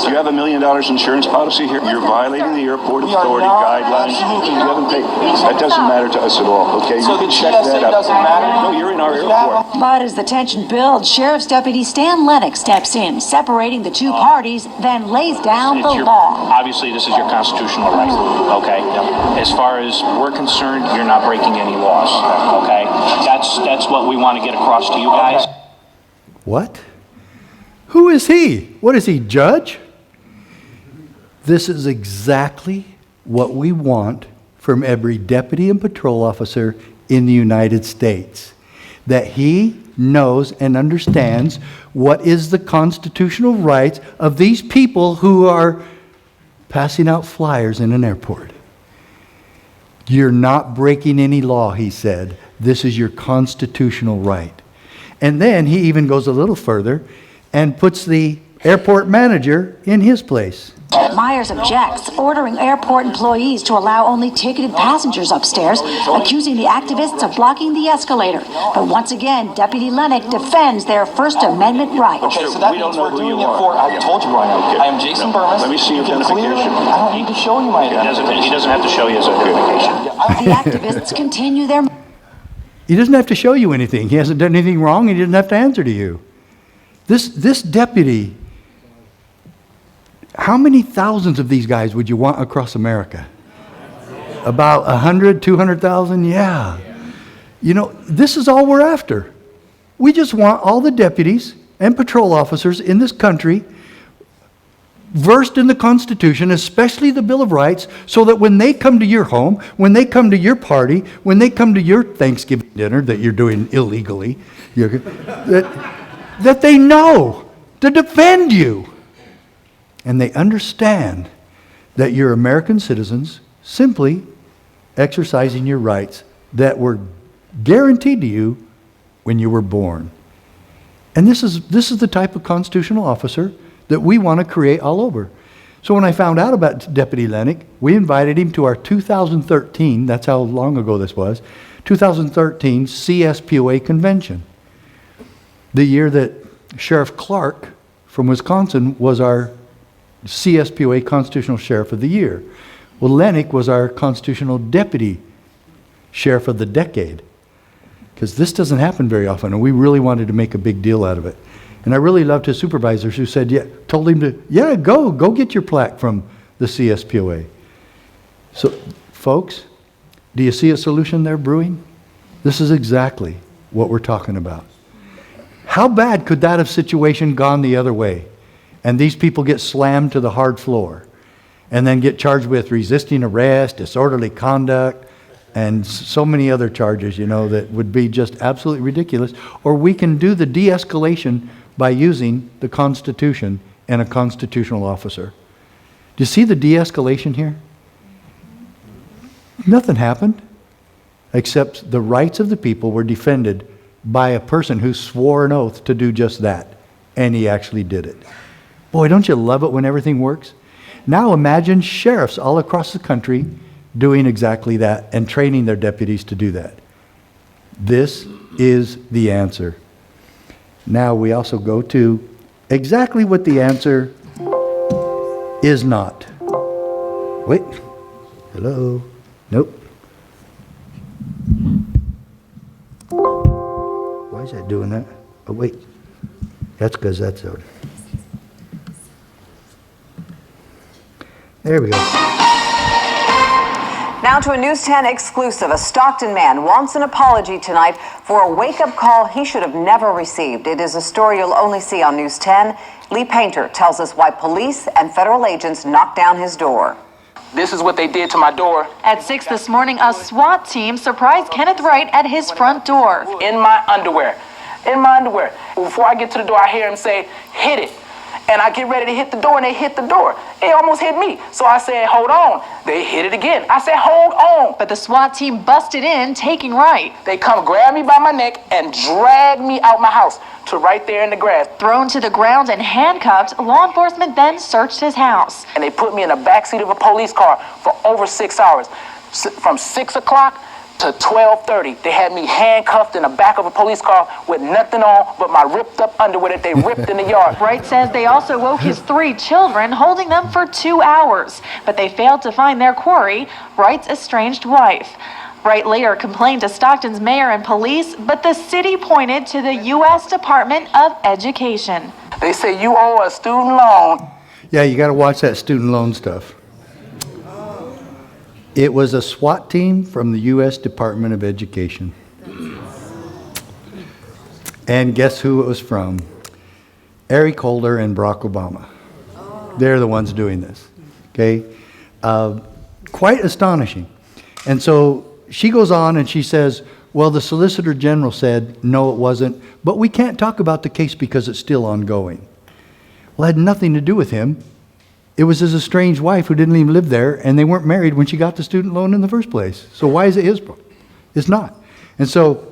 Do you have $1 million insurance policy here? You're violating the airport authority guidelines. You haven't paid. That doesn't matter to us at all, okay? So you the can check TSA that out. doesn't matter? No, you're in our airport. But as the tension builds, Sheriff's Deputy Stan Lennox steps in, separating the two parties, then lays down the law. Obviously, this is your constitutional right, okay? As far as we're concerned, you're not breaking any laws, okay? That's what we want to get across to you guys. What? Who is he? What is he, judge? This is exactly what we want from every deputy and patrol officer in the United States. That he knows and understands what is the constitutional rights of these people who are passing out flyers in an airport. You're not breaking any law, he said. This is your constitutional right. And then he even goes a little further and puts the airport manager in his place. Myers objects, ordering airport employees to allow only ticketed passengers upstairs, accusing the activists of blocking the escalator. But once again, Deputy Lennox defends their First Amendment right. Okay, so that means we're doing it for, I told you, Ryan, I am Jason Burmis. Let me see your identification. I don't need to show you my identification. He doesn't have to show you his identification. The activists continue their... He doesn't have to show you anything. He hasn't done anything wrong. He doesn't have to answer to you. This deputy, how many thousands of these guys would you want across America? About 100, 200,000? Yeah. You know, this is all we're after. We just want all the deputies and patrol officers in this country versed in the Constitution, especially the Bill of Rights, so that when they come to your home, when they come to your party, when they come to your Thanksgiving dinner that you're doing illegally, that they know to defend you. And they understand that you're American citizens simply exercising your rights that were guaranteed to you when you were born. And this is the type of constitutional officer that we want to create all over. So when I found out about Deputy Lennox, we invited him to our 2013, that's how long ago this was, 2013 CSPOA convention. The year that Sheriff Clark from Wisconsin was our CSPOA Constitutional Sheriff of the Year. Well, Lennox was our Constitutional Deputy Sheriff of the Decade. Because this doesn't happen very often, and we really wanted to make a big deal out of it. And I really loved his supervisors who said, yeah, told him to, yeah, go get your plaque from the CSPOA. So, folks, do you see a solution there brewing? This is exactly what we're talking about. How bad could that have situation gone the other way? And these people get slammed to the hard floor and then get charged with resisting arrest, disorderly conduct, and so many other charges, that would be just absolutely ridiculous. Or we can do the de-escalation by using the Constitution and a constitutional officer. Do you see the de-escalation here? Nothing happened, except the rights of the people were defended by a person who swore an oath to do just that, and he actually did it. Boy, don't you love it when everything works? Now imagine sheriffs all across the country doing exactly that and training their deputies to do that. This is the answer. Now we also go to exactly what the answer is not. Wait. Hello? Nope. Why is that doing that? Oh, wait. That's because that's out. There we go. Now to a News 10 exclusive. A Stockton man wants an apology tonight for a wake-up call he should have never received. It is a story you'll only see on News 10. Lee Painter tells us why police and federal agents knocked down his door. This is what they did to my door. At 6 this morning, a SWAT team surprised Kenneth Wright at his front door. In my underwear. Before I get to the door, I hear him say, "Hit it." And I get ready to hit the door, and they hit the door. They almost hit me. So I said, "Hold on." They hit it again. I said, "Hold on." But the SWAT team busted in, taking Wright. They come grab me by my neck and drag me out my house to right there in the grass. Thrown to the ground and handcuffed, law enforcement then searched his house. And they put me in the backseat of a police car for over 6 hours. From 6 o'clock to 12:30, they had me handcuffed in the back of a police car with nothing on but my ripped up underwear that they ripped in the yard. Wright says they also woke his 3 children, holding them for 2 hours. But they failed to find their quarry, Wright's estranged wife. Wright later complained to Stockton's mayor and police, but the city pointed to the U.S. Department of Education. They say you owe a student loan. Yeah, you got to watch that student loan stuff. It was a SWAT team from the U.S. Department of Education. And guess who it was from? Eric Holder and Barack Obama. They're the ones doing this. Okay? Quite astonishing. And so she goes on and she says, well, the Solicitor General said, no, it wasn't, but we can't talk about the case because it's still ongoing. Well, it had nothing to do with him. It was his estranged wife who didn't even live there, and they weren't married when she got the student loan in the first place. So why is it his problem? It's not. And so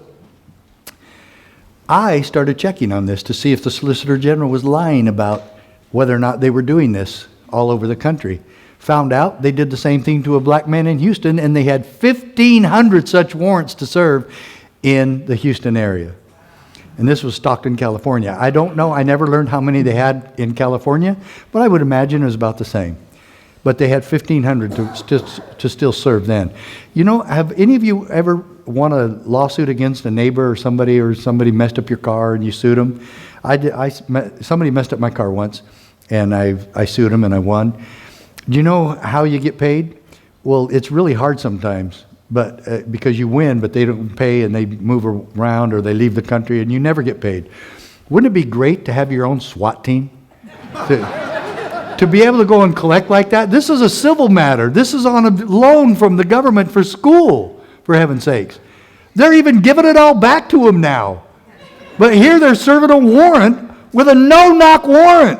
I started checking on this to see if the Solicitor General was lying about whether or not they were doing this all over the country. Found out they did the same thing to a black man in Houston, and they had 1,500 such warrants to serve in the Houston area. And this was Stockton, California. I don't know, I never learned how many they had in California, but I would imagine it was about the same. But they had 1,500 to still serve then. You know, have any of you ever won a lawsuit against a neighbor or somebody messed up your car and you sued them? Somebody messed up my car once, and I sued them and I won. Do you know how you get paid? Well, it's really hard sometimes. But because you win, but they don't pay, and they move around or they leave the country, and you never get paid. Wouldn't it be great to have your own SWAT team? To be able to go and collect like that? This is a civil matter. This is on a loan from the government for school, for heaven's sakes. They're even giving it all back to them now. But here they're serving a warrant with a no-knock warrant.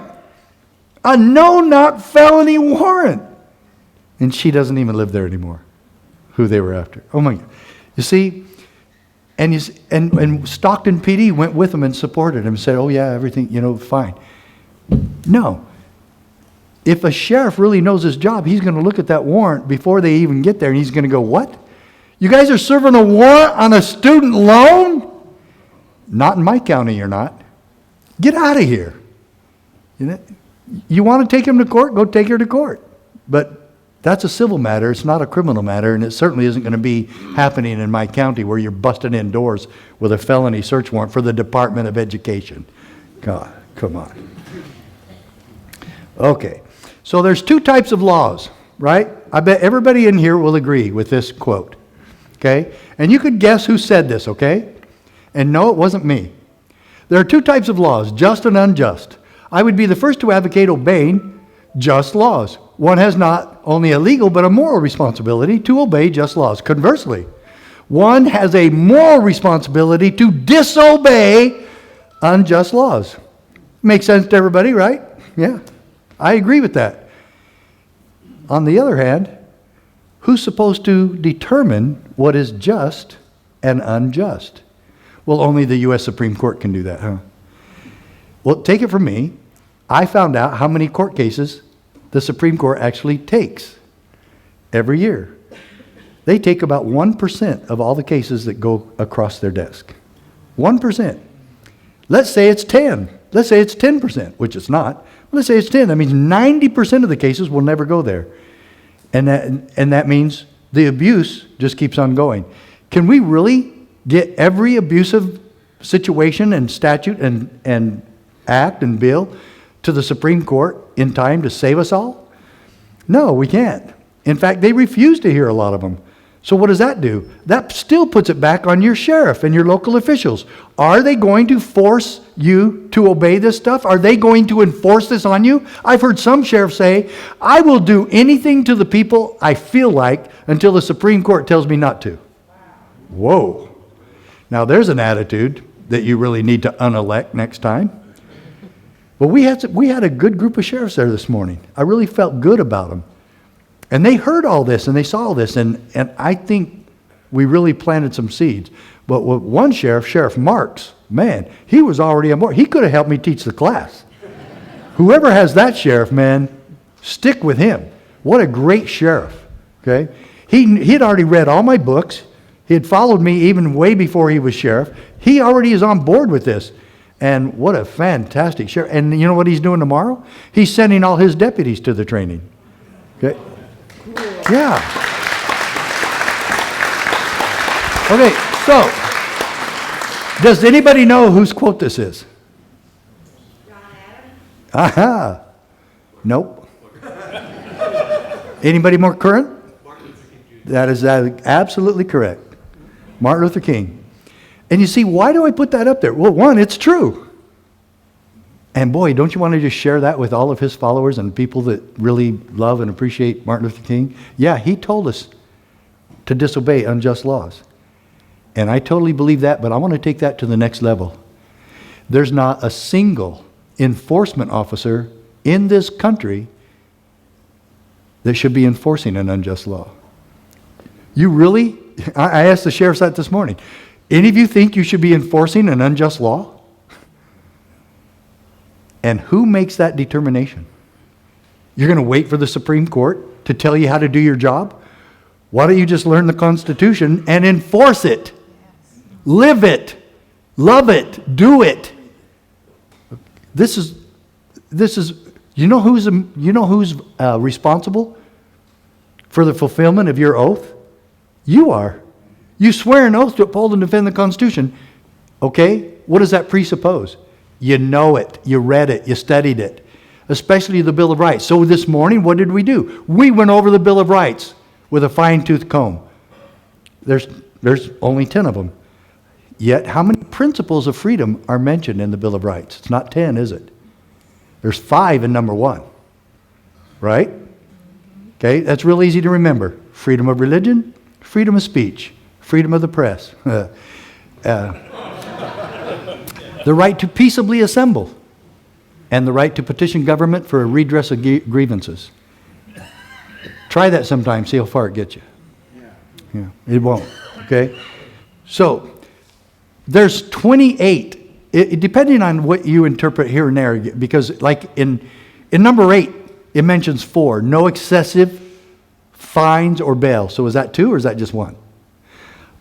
A no-knock felony warrant. And she doesn't even live there anymore. Who they were after. Oh my God. You see, and Stockton PD went with him and supported him and said, oh yeah, everything, fine. No. If a sheriff really knows his job, he's going to look at that warrant before they even get there, and he's going to go, what? You guys are serving a warrant on a student loan? Not in my county, you're not. Get out of here. You know, you want to take him to court, go take her to court. But that's a civil matter. It's not a criminal matter, and it certainly isn't going to be happening in my county where you're busting in doors with a felony search warrant for the Department of Education. God, come on. Okay, so there's two types of laws, right? I bet everybody in here will agree with this quote, okay? And you could guess who said this, okay? And no, it wasn't me. There are two types of laws, just and unjust. I would be the first to advocate obeying just laws. One has not only a legal but a moral responsibility to obey just laws. Conversely, one has a moral responsibility to disobey unjust laws. Makes sense to everybody, right? Yeah, I agree with that. On the other hand, who's supposed to determine what is just and unjust? Well, only the U.S. Supreme Court can do that, huh? Well, take it from me. I found out how many court cases the Supreme Court actually takes every year. They take about 1% of all the cases that go across their desk. 1%. Let's say it's 10. Let's say it's 10%, which it's not. Let's say it's 10. That means 90% of the cases will never go there. And that means the abuse just keeps on going. Can we really get every abusive situation and statute and act and bill to the Supreme Court in time to save us all? No, we can't. In fact, they refuse to hear a lot of them. So what does that do? That still puts it back on your sheriff and your local officials. Are they going to force you to obey this stuff? Are they going to enforce this on you? I've heard some sheriffs say, I will do anything to the people I feel like until the Supreme Court tells me not to. Whoa. Now there's an attitude that you really need to unelect next time. But we had a good group of sheriffs there this morning. I really felt good about them. And they heard all this and they saw all this, and I think we really planted some seeds. But with one sheriff, Sheriff Marks, man, he was already on board. He could have helped me teach the class. Whoever has that sheriff, man, stick with him. What a great sheriff, okay? He had already read all my books. He had followed me even way before he was sheriff. He already is on board with this. And what a fantastic sheriff. And you know what he's doing tomorrow? He's sending all his deputies to the training. Okay? Yeah. Okay, so, does anybody know whose quote this is? John Adams? Aha. Nope. Anybody more current? That is absolutely correct. Martin Luther King. And you see, why do I put that up there? Well, one, it's true. And boy, don't you want to just share that with all of his followers and people that really love and appreciate Martin Luther King? Yeah, he told us to disobey unjust laws. And I totally believe that, but I want to take that to the next level. There's not a single enforcement officer in this country that should be enforcing an unjust law. You really? I asked the sheriffs that this morning. Any of you think you should be enforcing an unjust law? And who makes that determination? You're going to wait for the Supreme Court to tell you how to do your job? Why don't you just learn the Constitution and enforce it? Live it. Love it. Do it. This is you know who's responsible for the fulfillment of your oath? You are. You swear an oath to uphold and defend the Constitution. Okay? What does that presuppose? You know it. You read it. You studied it. Especially the Bill of Rights. So this morning, what did we do? We went over the Bill of Rights with a fine-tooth comb. There's only 10 of them. Yet, how many principles of freedom are mentioned in the Bill of Rights? It's not 10, is it? There's 5 in number 1. Right? Okay, that's real easy to remember. Freedom of religion, freedom of speech, freedom of the press. The right to peaceably assemble, and the right to petition government for a redress of grievances. Try that sometime, see how far it gets you. Yeah, it won't, okay? So, there's 28, depending on what you interpret here and there, because like in number 8, it mentions 4, no excessive fines or bail. So is that 2 or is that just 1?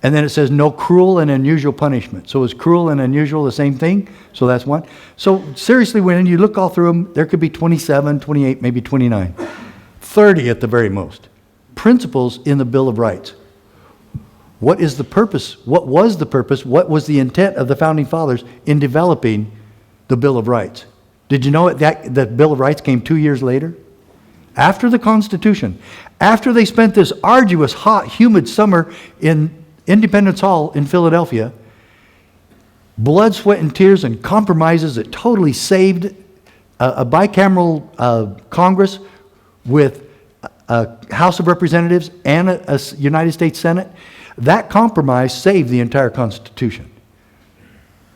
And then it says no cruel and unusual punishment. So is cruel and unusual the same thing? So that's one. So seriously, when you look all through them, there could be 27, 28, maybe 29. 30 at the very most. Principles in the Bill of Rights. What is the purpose? What was the purpose? What was the intent of the Founding Fathers in developing the Bill of Rights? Did you know that the Bill of Rights came 2 years later? After the Constitution. After they spent this arduous, hot, humid summer in Independence Hall in Philadelphia, blood, sweat, and tears and compromises that totally saved a bicameral Congress with a House of Representatives and a United States Senate. That compromise saved the entire Constitution.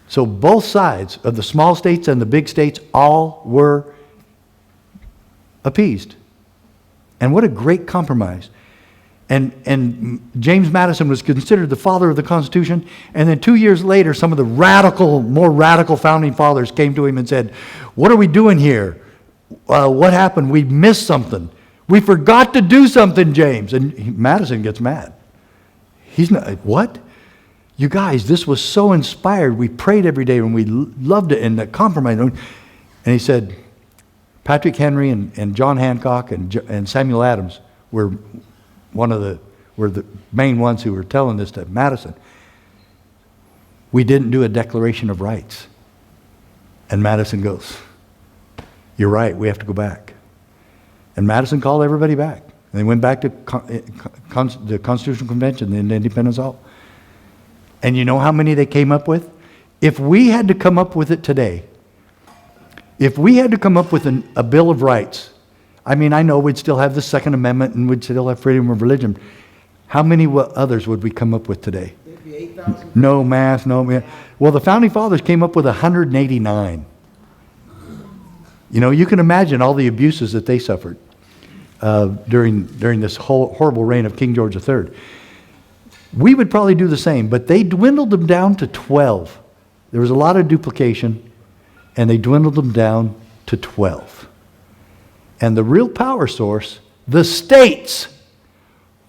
So both sides of the small states and the big states all were appeased. And what a great compromise. And James Madison was considered the father of the Constitution. And then 2 years later, some of the more radical founding fathers came to him and said, what are we doing here? What happened? We missed something. We forgot to do something, James. And Madison gets mad. He's not, what? You guys, this was so inspired. We prayed every day and we loved it, and the compromise. And he said, Patrick Henry and John Hancock and Samuel Adams were the main ones who were telling this to Madison. We didn't do a Declaration of Rights. And Madison goes, you're right, we have to go back. And Madison called everybody back. And they went back to the Constitutional Convention in Independence Hall. And you know how many they came up with? If we had to come up with it today, if we had to come up with a Bill of Rights, I mean, I know we'd still have the Second Amendment and we'd still have freedom of religion. How many others would we come up with today? Maybe 8,000. No math, no math. Well, the Founding Fathers came up with 189. You know, you can imagine all the abuses that they suffered during this whole horrible reign of King George III. We would probably do the same, but they dwindled them down to 12. There was a lot of duplication, and they dwindled them down to 12. And the real power source, the states,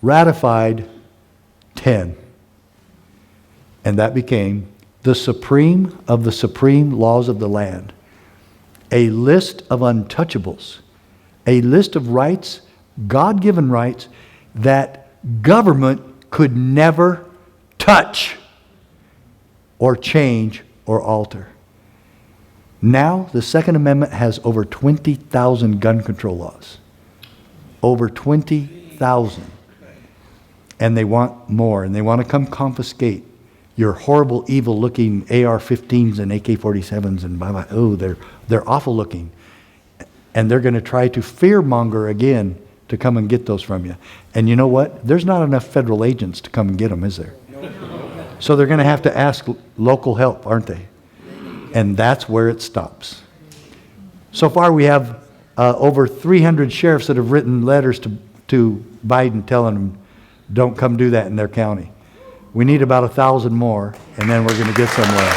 ratified 10. And that became the supreme of the supreme laws of the land. A list of untouchables. A list of rights, God-given rights, that government could never touch or change or alter. Now, the Second Amendment has over 20,000 gun control laws. Over 20,000. And they want more, and they want to come confiscate your horrible, evil-looking AR-15s and AK-47s and blah, blah. Oh, they're awful looking. And they're going to try to fearmonger again to come and get those from you. And you know what? There's not enough federal agents to come and get them, is there? So they're going to have to ask local help, aren't they? And that's where it stops. So far we have over 300 sheriffs that have written letters to Biden telling them, don't come do that in their county. We need about 1,000 more, and then we're going to get somewhere.